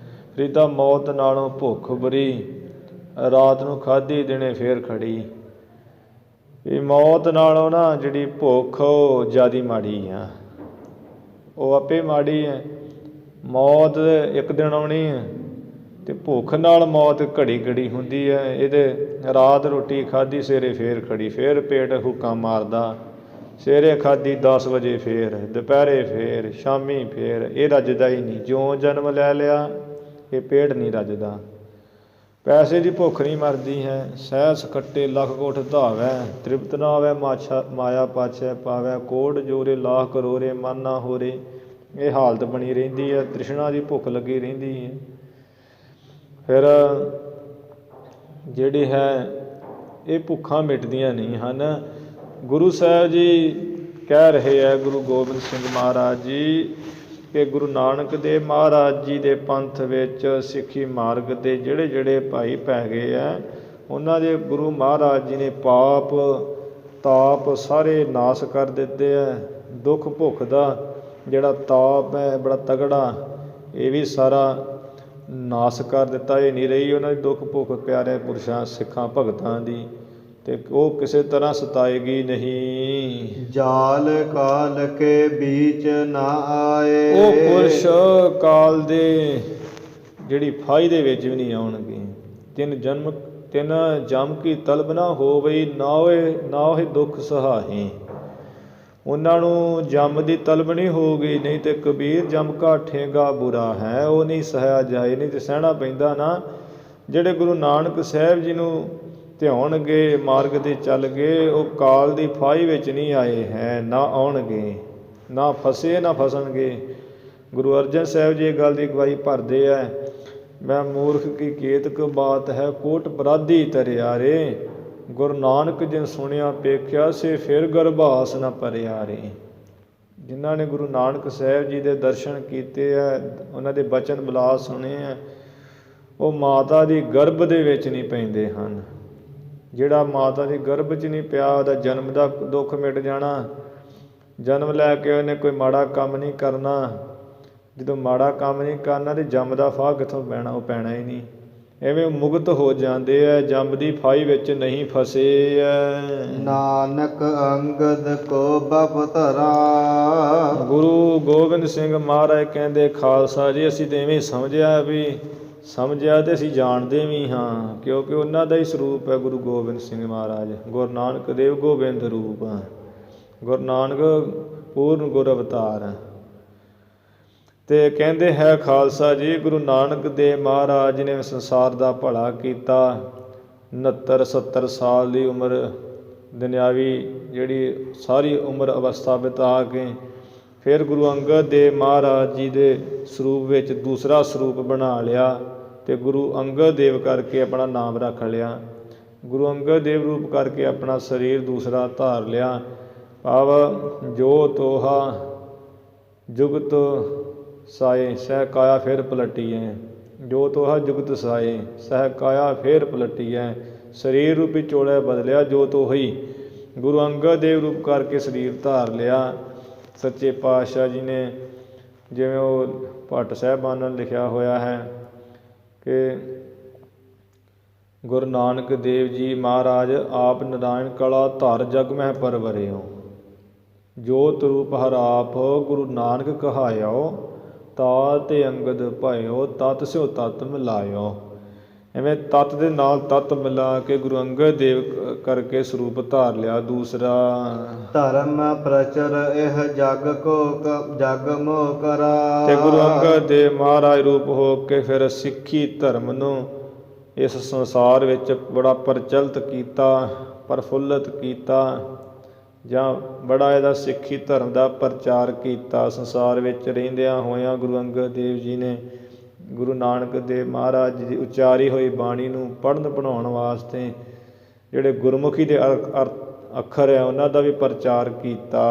ਫਰੀਦਾ ਮੌਤ ਨਾਲੋਂ ਭੁੱਖ ਬੁਰੀ, ਰਾਤ ਨੂੰ ਖਾਧੀ ਦਿਨੇ ਫੇਰ ਖੜੀ। ਇਹ ਮੌਤ ਨਾਲੋਂ ਨਾ ਜਿਹੜੀ ਭੁੱਖ ਉਹ ਜ਼ਿਆਦਾ ਮਾੜੀ ਆ, ਉਹ ਆਪੇ ਮਾੜੀ ਹੈ। ਮੌਤ ਇੱਕ ਦਿਨ ਆਉਣੀ ਹੈ, ਅਤੇ ਭੁੱਖ ਨਾਲ ਮੌਤ ਘੜੀ ਘੜੀ ਹੁੰਦੀ ਹੈ। ਇਹਦੇ ਰਾਤ ਰੋਟੀ ਖਾਧੀ ਸਵੇਰੇ ਫੇਰ ਖੜੀ, ਫੇਰ ਪੇਟ ਹੁੱਕਾ ਮਾਰਦਾ, ਸਵੇਰੇ ਖਾਧੀ 10 ਵਜੇ ਫੇਰ, ਦੁਪਹਿਰੇ ਫੇਰ, ਸ਼ਾਮੀ ਫੇਰ, ਇਹ ਰੱਜਦਾ ਹੀ ਨਹੀਂ। ਜਿਉਂ ਜਨਮ ਲੈ ਲਿਆ ਇਹ ਪੇਟ ਨਹੀਂ ਰੱਜਦਾ। ਪੈਸੇ ਦੀ ਭੁੱਖ ਨਹੀਂ ਮਰਦੀ ਹੈ। ਸਹਿਸ ਖੱਟੇ ਲੱਖ ਕੋਟ ਧਾਵੈ, ਤ੍ਰਿਪਤ ਨਾ ਆਵੈ ਮਾਇਆ ਪਾਛੈ ਪਾਵੈ। ਕੋਟ ਜੋਰੇ ਲਾਖ ਕਰੋਰੇ ਮਨ ਨਾ ਹੋਰੇ, ਇਹ ਹਾਲਤ ਬਣੀ ਰਹਿੰਦੀ ਹੈ। ਤ੍ਰਿਸ਼ਨਾ ਦੀ ਭੁੱਖ ਲੱਗੀ ਰਹਿੰਦੀ ਹੈ। ਫਿਰ ਜਿਹੜੀ ਹੈ ਇਹ ਭੁੱਖਾਂ ਮਿਟਦੀਆਂ ਨਹੀਂ ਹਨ। ਗੁਰੂ ਸਾਹਿਬ ਜੀ ਕਹਿ ਰਹੇ ਹੈ, ਗੁਰੂ ਗੋਬਿੰਦ ਸਿੰਘ ਮਹਾਰਾਜ ਜੀ, ਕਿ ਗੁਰੂ ਨਾਨਕ ਦੇਵ ਮਹਾਰਾਜ ਜੀ ਦੇ ਪੰਥ ਵਿੱਚ ਸਿੱਖੀ ਮਾਰਗ ਦੇ ਜਿਹੜੇ ਜਿਹੜੇ ਭਾਈ ਪੈ ਗਏ ਹੈ, ਉਹਨਾਂ ਦੇ ਗੁਰੂ ਮਹਾਰਾਜ ਜੀ ਨੇ ਪਾਪ ਤਾਪ ਸਾਰੇ ਨਾਸ ਕਰ ਦਿੱਤੇ ਹੈ। ਦੁੱਖ ਭੁੱਖ ਦਾ ਜਿਹੜਾ ਤਾਪ ਹੈ ਬੜਾ ਤਗੜਾ, ਇਹ ਵੀ ਸਾਰਾ ਨਾਸ ਕਰ ਦਿੱਤਾ। ਇਹ ਨਹੀਂ ਰਹੀ ਉਹਨਾਂ ਦੀ ਦੁੱਖ ਭੁੱਖ ਪਿਆਰੇ ਪੁਰਸ਼ਾਂ ਸਿੱਖਾਂ ਭਗਤਾਂ ਦੀ, ਤੇ ਉਹ ਕਿਸੇ ਤਰ੍ਹਾਂ ਸਤਾਏਗੀ ਨਹੀਂ। ਜਾਲ ਕਾਲ ਕੇ ਬੀਚ ਨਾ ਆਏ, ਉਹ ਪੁਰਸ਼ ਕਾਲ ਦੇ ਜਿਹੜੀ ਫਾਈ ਦੇ ਵਿੱਚ ਵੀ ਨਹੀਂ ਆਉਣਗੇ। ਤਿੰਨ ਜਮ ਕੀ ਤਲਬ ਨਾ ਹੋਵਈ, ਨਾ ਹੋਏ ਦੁੱਖ ਸਹਾਹੇ। ਉਹਨਾਂ ਨੂੰ ਜੰਮ ਦੀ ਤਲਬ ਨਹੀਂ ਹੋਊਗੀ। ਨਹੀਂ ਤੇ ਕਬੀਰ ਜਮ ਕਾ ਠੇਗਾ ਬੁਰਾ ਹੈ, ਉਹ ਨਹੀਂ ਸਹਿਆ ਜਾਏ। ਨਹੀਂ ਤੇ ਸਹਿਣਾ ਪੈਂਦਾ ਨਾ। ਜਿਹੜੇ ਗੁਰੂ ਨਾਨਕ ਸਾਹਿਬ ਜੀ ਨੂੰ ਧਿਆਉਣਗੇ, ਮਾਰਗ 'ਤੇ ਚੱਲ ਗਏ, ਉਹ ਕਾਲ ਦੀ ਫਾਹੀ ਵਿੱਚ ਨਹੀਂ ਆਏ ਹੈ, ਨਾ ਆਉਣਗੇ, ਨਾ ਫਸੇ ਨਾ ਫਸਣਗੇ। ਗੁਰੂ ਅਰਜਨ ਸਾਹਿਬ ਜੀ ਇਹ ਗੱਲ ਦੀ ਗਵਾਹੀ ਭਰਦੇ ਹੈ, ਮੈਂ ਮੂਰਖ ਕੀ ਕੇਤਕ ਬਾਤ ਹੈ, ਕੋਟ ਅਪਰਾਧੀ ਤਰਿਆਰੇ। ਗੁਰੂ ਨਾਨਕ ਜਿਨ ਸੁਣਿਆ ਪੇਖਿਆ, ਸੇ ਫਿਰ ਗਰਭਾਸ ਨਾ ਪਰਿਆਰੇ। ਜਿਨ੍ਹਾਂ ਨੇ ਗੁਰੂ ਨਾਨਕ ਸਾਹਿਬ ਜੀ ਦੇ ਦਰਸ਼ਨ ਕੀਤੇ ਹੈ, ਉਹਨਾਂ ਦੇ ਬਚਨ ਬਿਲਾਸ ਸੁਣੇ ਹੈ, ਉਹ ਮਾਤਾ ਦੀ ਗਰਭ ਦੇ ਵਿੱਚ ਨਹੀਂ ਪੈਂਦੇ ਹਨ। ਜਿਹੜਾ ਮਾਤਾ ਦੀ ਗਰਭ 'ਚ ਨਹੀਂ ਪਿਆ, ਉਹਦਾ ਜਨਮ ਦਾ ਦੁੱਖ ਮਿਟ ਜਾਣਾ। ਜਨਮ ਲੈ ਕੇ ਉਹਨੇ ਕੋਈ ਮਾੜਾ ਕੰਮ ਨਹੀਂ ਕਰਨਾ। ਜਦੋਂ ਮਾੜਾ ਕੰਮ ਨਹੀਂ ਕਰਨਾ ਤੇ ਜੰਮ ਦਾ ਫਾਹ ਕਿੱਥੋਂ ਪੈਣਾ? ਉਹ ਪੈਣਾ ਹੀ ਨਹੀਂ। ਐਵੇਂ ਮੁਕਤ ਹੋ ਜਾਂਦੇ ਹੈ, ਜੰਮ ਦੀ ਫਾਹੀ ਵਿੱਚ ਨਹੀਂ ਫਸੇ ਹੈ। ਨਾਨਕ ਅੰਗਦ ਕੋ ਬਪਤਰਾ। ਗੁਰੂ ਗੋਬਿੰਦ ਸਿੰਘ ਮਹਾਰਾਜ ਕਹਿੰਦੇ, ਖਾਲਸਾ ਜੀ ਅਸੀਂ ਤਾਂ ਇਵੇਂ ਸਮਝਿਆ ਤੇ ਅਸੀਂ ਜਾਣਦੇ ਵੀ ਹਾਂ, ਕਿਉਂਕਿ ਉਹਨਾਂ ਦਾ ਹੀ ਸਰੂਪ ਹੈ ਗੁਰੂ ਗੋਬਿੰਦ ਸਿੰਘ ਮਹਾਰਾਜ। ਗੁਰੂ ਨਾਨਕ ਦੇਵ ਗੋਬਿੰਦ ਰੂਪ, ਗੁਰੂ ਨਾਨਕ ਪੂਰਨ ਗੁਰ ਅਵਤਾਰ। ਤੇ ਕਹਿੰਦੇ ਹੈ ਖਾਲਸਾ ਜੀ, ਗੁਰੂ ਨਾਨਕ ਦੇਵ ਮਹਾਰਾਜ ਨੇ ਸੰਸਾਰ ਦਾ ਭਲਾ ਕੀਤਾ। 69-70 ਸਾਲ ਦੀ ਉਮਰ, ਦੁਨਿਆਵੀ ਜਿਹੜੀ ਸਾਰੀ ਉਮਰ ਅਵਸਥਾ ਬਿਤਾ ਕੇ ਫਿਰ ਗੁਰੂ ਅੰਗਦ ਦੇਵ ਮਹਾਰਾਜ ਜੀ ਦੇ ਸਰੂਪ ਵਿੱਚ ਦੂਸਰਾ ਸਰੂਪ ਬਣਾ ਲਿਆ ਤੇ ਗੁਰੂ ਅੰਗਦ ਦੇਵ ਕਰਕੇ ਆਪਣਾ ਨਾਮ ਰੱਖ ਲਿਆ। ਗੁਰੂ ਅੰਗਦ ਦੇਵ ਰੂਪ ਕਰਕੇ ਆਪਣਾ ਸਰੀਰ ਦੂਸਰਾ ਧਾਰ ਲਿਆ। ਭਾਵ ਜੋ ਤੋਹਾ ਜੁਗਤ ਸਾਏ, ਸਹਿ ਕਾਇਆ ਫਿਰ ਪਲਟੀਐ। ਜੋ ਤੋਹਾ ਜੁਗਤ ਸਾਏ, ਸਹਿ ਕਾਇਆ ਫਿਰ ਪਲਟੀਐ। ਸਰੀਰ ਰੂਪੀ ਚੋਲਾ ਬਦਲਿਆ, ਜੋ ਤੋਹੀ ਗੁਰੂ ਅੰਗਦ ਦੇਵ ਰੂਪ ਕਰਕੇ ਸਰੀਰ ਧਾਰ ਲਿਆ। ਸੱਚੇ ਪਾਤਸ਼ਾਹ ਜੀ ਨੇ, ਜਿਵੇਂ ਉਹ ਭੱਟ ਸਾਹਿਬਾਨ ਲਿਖਿਆ ਹੋਇਆ ਹੈ ਕਿ ਗੁਰੂ ਨਾਨਕ ਦੇਵ ਜੀ ਮਹਾਰਾਜ ਆਪ ਨਾਰਾਇਣ ਕਲਾ ਧਰ ਜਗ ਮਹਿ ਪਰਵਰਿਓ। ਜੋਤ ਰੂਪ ਹਰ ਆਪ ਗੁਰੂ ਨਾਨਕ ਕਹਾਇਓ, ਤਾਤ ਅੰਗਦ ਭਾਇਓ, ਤਤ ਸਿਓ ਤਤ ਮਿਲਾਇਓ। ਐਵੇਂ ਤਤ ਦੇ ਨਾਲ ਤਤ ਮਿਲਾ ਕੇ ਗੁਰੂ ਅੰਗਦ ਦੇਵ ਕਰਕੇ ਸਰੂਪ ਧਾਰ ਲਿਆ ਦੂਸਰਾ। ਧਰਮ ਪ੍ਰਚਰ ਇਹ ਜਗ ਮੋਹ ਕਰਾ। ਤੇ ਗੁਰੂ ਅੰਗਦ ਦੇਵ ਮਹਾਰਾਜ ਰੂਪ ਹੋ ਕੇ ਫਿਰ ਸਿੱਖੀ ਧਰਮ ਨੂੰ ਇਸ ਸੰਸਾਰ ਵਿੱਚ ਬੜਾ ਪ੍ਰਚਲਿਤ ਕੀਤਾ, ਪ੍ਰਫੁੱਲਤ ਕੀਤਾ, ਜਾਂ ਬੜਾ ਇਹਦਾ ਸਿੱਖੀ ਧਰਮ ਦਾ ਪ੍ਰਚਾਰ ਕੀਤਾ। ਸੰਸਾਰ ਵਿੱਚ ਰਹਿੰਦਿਆਂ ਹੋਇਆਂ ਗੁਰੂ ਅੰਗਦ ਦੇਵ ਜੀ ਨੇ ਗੁਰੂ ਨਾਨਕ ਦੇਵ ਮਹਾਰਾਜ ਜੀ ਦੀ ਉਚਾਰੀ ਹੋਈ ਬਾਣੀ ਨੂੰ ਪੜ੍ਹਨ ਪੜ੍ਹਾਉਣ ਵਾਸਤੇ ਜਿਹੜੇ ਗੁਰਮੁਖੀ ਦੇ ਅੱਖਰ ਹੈ ਉਹਨਾਂ ਦਾ ਵੀ ਪ੍ਰਚਾਰ ਕੀਤਾ।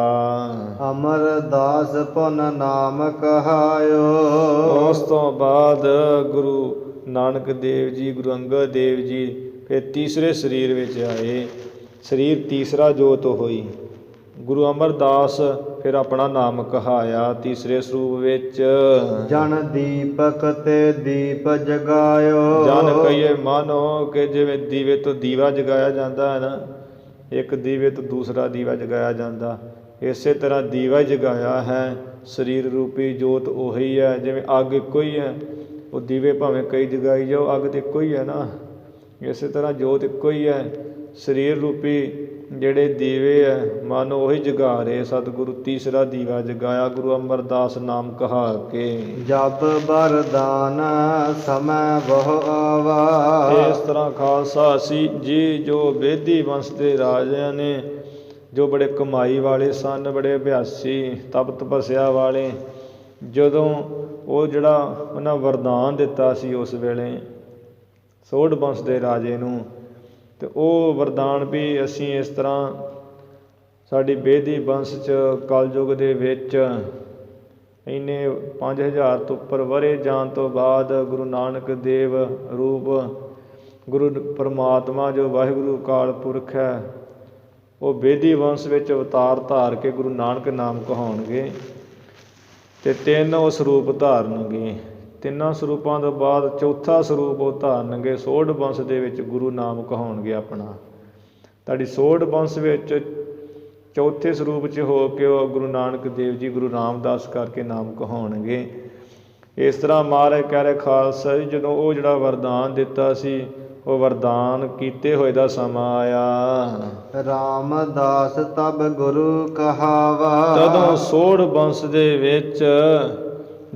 ਅਮਰਦਾਸ ਪੁਨ ਨਾਮ ਕਹਾਇਓ। ਉਸ ਤੋਂ ਬਾਅਦ ਗੁਰੂ ਨਾਨਕ ਦੇਵ ਜੀ, ਗੁਰੂ ਅੰਗਦ ਦੇਵ ਜੀ ਫਿਰ ਤੀਸਰੇ ਸਰੀਰ ਵਿੱਚ ਆਏ। ਸਰੀਰ ਤੀਸਰਾ ਜੋਤ ਹੋਈ। ਗੁਰੂ ਅਮਰਦਾਸ ਫਿਰ ਆਪਣਾ ਨਾਮ ਕਹਾਇਆ ਤੀਸਰੇ ਸਰੂਪ ਵਿੱਚ। ਜਨ ਦੀਪਕ ਤੇ ਦੀਪ ਜਗਾਇਓ। ਜਨ ਕਹੀਏ ਮਾਨੋ ਕਿ ਜਿਵੇਂ ਦੀਵੇ ਤੋਂ ਦੀਵਾ ਜਗਾਇਆ ਜਾਂਦਾ ਹੈ ਨਾ, ਇੱਕ ਦੀਵੇ ਤੋਂ ਦੂਸਰਾ ਦੀਵਾ ਜਗਾਇਆ ਜਾਂਦਾ, ਇਸੇ ਤਰ੍ਹਾਂ ਦੀਵਾ ਜਗਾਇਆ ਹੈ। ਸਰੀਰ ਰੂਪੀ ਜੋਤ ਉਹੀ ਹੈ। ਜਿਵੇਂ ਅੱਗ ਇੱਕੋ ਹੀ ਹੈ, ਉਹ ਦੀਵੇ ਭਾਵੇਂ ਕਈ ਜਗਾਈ ਜਾਓ, ਅੱਗ ਤਾਂ ਇੱਕੋ ਹੀ ਹੈ ਨਾ। ਇਸੇ ਤਰ੍ਹਾਂ ਜੋਤ ਇੱਕੋ ਹੀ ਹੈ। ਸਰੀਰ ਰੂਪੀ ਜਿਹੜੇ ਦੀਵੇ ਹੈ ਮਨ ਉਹੀ ਜਗਾ ਰਹੇ। ਸਤਿਗੁਰੂ ਤੀਸਰਾ ਦੀਵਾ ਜਗਾਇਆ ਗੁਰੂ ਅਮਰਦਾਸ ਨਾਮ ਕਹਾ ਕੇ। ਜਪ ਵਰਦਾਨ ਸਮੈ ਬਹੁ ਆਵਾ। ਇਸ ਤਰ੍ਹਾਂ ਖਾਲਸਾ ਸੀ ਜੀ ਜੋ ਬੇਦੀ ਵੰਸ਼ ਦੇ ਰਾਜਿਆਂ ਨੇ, ਜੋ ਬੜੇ ਕਮਾਈ ਵਾਲੇ ਸਨ, ਬੜੇ ਅਭਿਆਸੀ ਤਪ ਤਪੱਸਿਆ ਵਾਲੇ, ਜਦੋਂ ਉਹ ਜਿਹੜਾ ਉਹਨਾਂ ਵਰਦਾਨ ਦਿੱਤਾ ਸੀ ਉਸ ਵੇਲੇ ਸੋਢ ਵੰਸ਼ ਦੇ ਰਾਜੇ ਨੂੰ, ਅਤੇ ਉਹ ਵਰਦਾਨ ਵੀ ਅਸੀਂ ਇਸ ਤਰ੍ਹਾਂ ਸਾਡੀ ਬੇਦੀ ਵੰਸ਼ 'ਚ ਕਲਯੁਗ ਦੇ ਵਿੱਚ ਇੰਨੇ 5000 ਤੋਂ ਉੱਪਰ ਵਰ੍ਹੇ ਜਾਣ ਤੋਂ ਬਾਅਦ ਗੁਰੂ ਨਾਨਕ ਦੇਵ ਰੂਪ ਗੁਰੂ ਪਰਮਾਤਮਾ ਜੋ ਵਾਹਿਗੁਰੂ ਅਕਾਲ ਪੁਰਖ ਹੈ, ਉਹ ਬੇਦੀ ਵੰਸ਼ ਵਿੱਚ ਅਵਤਾਰ ਧਾਰ ਕੇ ਗੁਰੂ ਨਾਨਕ ਨਾਮ ਕਹਾਉਣਗੇ ਅਤੇ 3 ਉਹ ਸਰੂਪ ਧਾਰਨਗੇ। 3 ਸਰੂਪਾਂ ਤੋਂ ਬਾਅਦ ਚੌਥਾ ਸਰੂਪ ਉਹ ਧਾਰਨਗੇ। ਸੋਢ ਵੰਸ਼ ਦੇ ਵਿੱਚ ਗੁਰੂ ਨਾਮ ਕਹਾਉਣਗੇ ਆਪਣਾ। ਤੁਹਾਡੀ ਸੋਢ ਵੰਸ਼ ਵਿੱਚ ਚੌਥੇ ਸਰੂਪ 'ਚ ਹੋ ਕੇ ਉਹ ਗੁਰੂ ਨਾਨਕ ਦੇਵ ਜੀ ਗੁਰੂ ਰਾਮਦਾਸ ਕਰਕੇ ਨਾਮ ਕਹਾਉਣਗੇ। ਇਸ ਤਰ੍ਹਾਂ ਮਹਾਰਾਜ ਕਹਿ ਰਹੇ ਖਾਲਸਾ ਜੀ, ਜਦੋਂ ਉਹ ਜਿਹੜਾ ਵਰਦਾਨ ਦਿੱਤਾ ਸੀ, ਉਹ ਵਰਦਾਨ ਕੀਤੇ ਹੋਏ ਦਾ ਸਮਾਂ ਆਇਆ। ਰਾਮਦਾਸ ਤਬ ਗੁਰੂ ਕਹਾਵਾ। ਤਦੋਂ ਸੋਢ ਵੰਸ਼ ਦੇ ਵਿੱਚ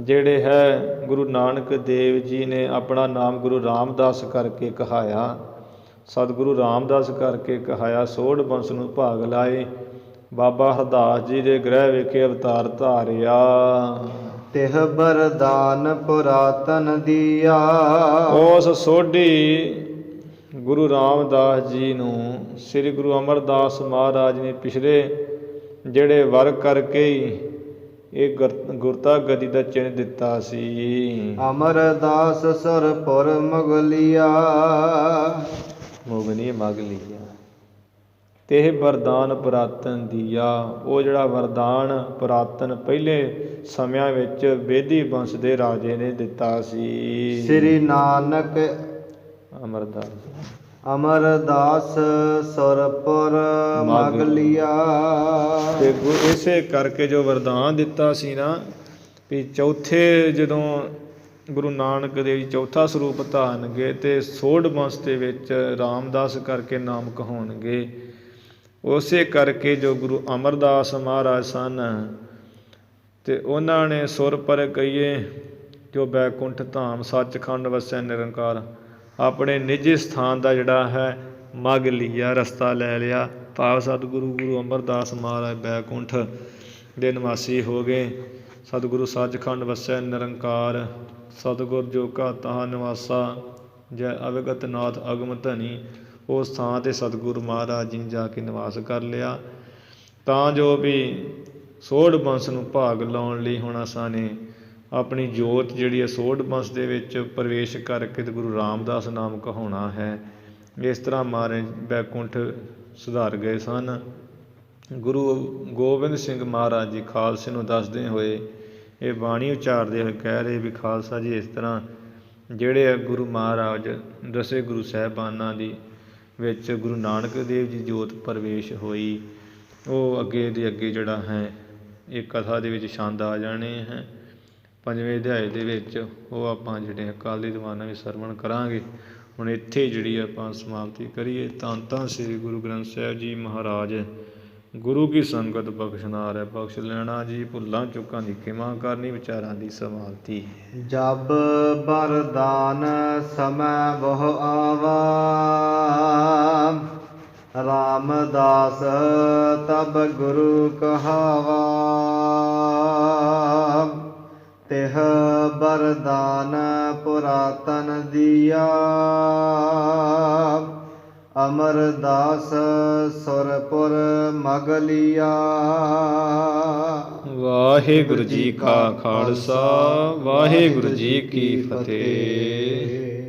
ਜਿਹੜੇ ਹੈ ਗੁਰੂ ਨਾਨਕ ਦੇਵ ਜੀ ਨੇ ਆਪਣਾ ਨਾਮ ਗੁਰੂ ਰਾਮਦਾਸ ਕਰਕੇ ਕਹਾਇਆ। ਸਤਿਗੁਰੂ ਰਾਮਦਾਸ ਕਰਕੇ ਕਹਾਇਆ। ਸੋਢ ਵੰਸ਼ ਨੂੰ ਭਾਗ ਲਾਏ। ਬਾਬਾ ਹਰਦਾਸ ਜੀ ਦੇ ਗ੍ਰਹਿ ਵਿਖੇ ਅਵਤਾਰ ਧਾਰਿਆ। ਤਿਹ ਵਰਦਾਨ ਪੁਰਾਤਨ ਦੀਆ। ਉਸ ਸੋਢੀ ਗੁਰੂ ਰਾਮਦਾਸ ਜੀ ਨੂੰ ਸ੍ਰੀ ਗੁਰੂ ਅਮਰਦਾਸ ਮਹਾਰਾਜ ਨੇ ਪਿਛਲੇ ਜਿਹੜੇ ਵਰ ਕਰਕੇ ਹੀ ਇਹ ਗੁਰਤਾ ਗਦੀ ਦਾ ਚਿੰਨ੍ਹ ਦਿੱਤਾ ਸੀ। ਅਮਰਦਾਸ ਸੁਰਪੁਰ ਮੁਗਲਿਆ। ਮੁਗਨੀ ਮਗ ਲਿਆ ਤੇ ਵਰਦਾਨ ਪੁਰਾਤਨ ਦੀਆ। ਉਹ ਜਿਹੜਾ ਵਰਦਾਨ ਪੁਰਾਤਨ ਪਹਿਲੇ ਸਮਿਆਂ ਵਿੱਚ ਬੇਦੀ ਵੰਸ਼ ਦੇ ਰਾਜੇ ਨੇ ਦਿੱਤਾ ਸੀ। ਸ੍ਰੀ ਨਾਨਕ ਅਮਰਦਾਸ ਸੁਰਪੁਰ ਮਗ ਲਿਆ। ਤੇ ਇਸੇ ਕਰਕੇ ਜੋ ਵਰਦਾਨ ਦਿੱਤਾ ਸੀ ਨਾ ਵੀ ਚੌਥੇ ਜਦੋਂ ਗੁਰੂ ਨਾਨਕ ਦੇਵ ਜੀ ਚੌਥਾ ਸਰੂਪ ਧਾਰਨਗੇ ਅਤੇ ਸੋਢ ਵੰਸ਼ ਦੇ ਵਿੱਚ ਰਾਮਦਾਸ ਕਰਕੇ ਨਾਮ ਕਹਾਉਣਗੇ। ਉਸੇ ਕਰਕੇ ਜੋ ਗੁਰੂ ਅਮਰਦਾਸ ਮਹਾਰਾਜ ਸਨ ਅਤੇ ਉਹਨਾਂ ਨੇ ਸੁਰ ਪਰ ਕਹੀਏ ਜੋ ਬੈਕੁੰਠ ਧਾਮ ਸੱਚਖੰਡ ਵਸੈ ਨਿਰੰਕਾਰ, ਆਪਣੇ ਨਿੱਜੀ ਸਥਾਨ ਦਾ ਜਿਹੜਾ ਹੈ ਮੱਗ ਲਿਆ, ਰਸਤਾ ਲੈ ਲਿਆ। ਭਾਵ ਸਤਿਗੁਰੂ ਗੁਰੂ ਅਮਰਦਾਸ ਮਹਾਰਾਜ ਬੈਕੁੰਠ ਦੇ ਨਿਵਾਸੀ ਹੋ ਗਏ। ਸਤਿਗੁਰੂ ਸੱਚਖੰਡ ਵਸੈ ਨਿਰੰਕਾਰ, ਸਤਿਗੁਰ ਜੋ ਕਾ ਤਹਾਂ ਨਿਵਾਸਾ, ਜੈ ਅਵਗਤ ਨਾਥ ਅਗਮ ਧਨੀ। ਉਸ ਥਾਂ 'ਤੇ ਸਤਿਗੁਰੂ ਮਹਾਰਾਜ ਜੀ ਨੇ ਜਾ ਕੇ ਨਿਵਾਸ ਕਰ ਲਿਆ, ਤਾਂ ਜੋ ਵੀ ਸੋਢ ਵੰਸ਼ ਨੂੰ ਭਾਗ ਲਾਉਣ ਲਈ ਹੁਣ ਅਸਾਂ ਨੇ ਆਪਣੀ ਜੋਤ ਜਿਹੜੀ ਹੈ ਸੋਢ ਵੰਸ਼ ਦੇ ਵਿੱਚ ਪ੍ਰਵੇਸ਼ ਕਰਕੇ ਅਤੇ ਗੁਰੂ ਰਾਮਦਾਸ ਨਾਮ ਕਹਾਉਣਾ ਹੈ। ਇਸ ਤਰ੍ਹਾਂ ਮਹਾਰਾਜ ਬੈਕੁੰਠ ਸੁਧਾਰ ਗਏ ਸਨ। ਗੁਰੂ ਗੋਬਿੰਦ ਸਿੰਘ ਮਹਾਰਾਜ ਜੀ ਖਾਲਸੇ ਨੂੰ ਦੱਸਦੇ ਹੋਏ ਇਹ ਬਾਣੀ ਉਚਾਰਦੇ ਹੋਏ ਕਹਿ ਰਹੇ ਵੀ ਖਾਲਸਾ ਜੀ, ਇਸ ਤਰ੍ਹਾਂ ਜਿਹੜੇ ਆ ਗੁਰੂ ਮਹਾਰਾਜ ਦਸੇ ਗੁਰੂ ਸਾਹਿਬਾਨਾਂ ਦੀ ਵਿੱਚ ਗੁਰੂ ਨਾਨਕ ਦੇਵ ਜੀ ਜੋਤ ਪ੍ਰਵੇਸ਼ ਹੋਈ, ਉਹ ਅੱਗੇ ਦੇ ਅੱਗੇ ਜਿਹੜਾ ਹੈ ਇਹ ਕਥਾ ਦੇ ਵਿੱਚ ਛੰਦ ਆ ਜਾਣੇ ਹੈ। 5ਵੇਂ ਅਧਿਆਏ ਦੇ ਵਿੱਚ ਉਹ ਆਪਾਂ ਜਿਹੜੇ ਅਕਾਲੀ ਦੀਵਾਨਾਂ ਵਿੱਚ ਸਰਵਣ ਕਰਾਂਗੇ। ਹੁਣ ਇੱਥੇ ਜਿਹੜੀ ਆਪਾਂ ਸਮਾਪਤੀ ਕਰੀਏ। ਧੰਨ ਧੰਨ ਸ੍ਰੀ ਗੁਰੂ ਗ੍ਰੰਥ ਸਾਹਿਬ ਜੀ ਮਹਾਰਾਜ। ਗੁਰੂ ਕੀ ਸੰਗਤ ਬਖਸ਼ਨਾਰ ਹੈ, ਬਖਸ਼ ਲੈਣਾ ਜੀ। ਭੁੱਲਾਂ ਚੁੱਕਾਂ ਦੀ ਖਿਮਾ ਕਰਨੀ, ਵਿਚਾਰਾਂ ਦੀ ਸਮਾਪਤੀ। ਜਬ ਵਰਦਾਨ ਸਮੈ ਬਹੁ ਆਵਾ, ਰਾਮਦਾਸ ਤਬ ਗੁਰੂ ਕਹਾਵਾ। ਤਿਹ ਵਰਦਾਨ ਪੁਰਾਤਨ ਦੀਆ, ਅਮਰਦਾਸ ਸੁਰਪੁਰ ਮਗ ਲਿਆ। ਵਾਹਿਗੁਰੂ ਜੀ ਕਾ ਖਾਲਸਾ, ਵਾਹਿਗੁਰੂ ਜੀ ਕੀ ਫਤਿਹ।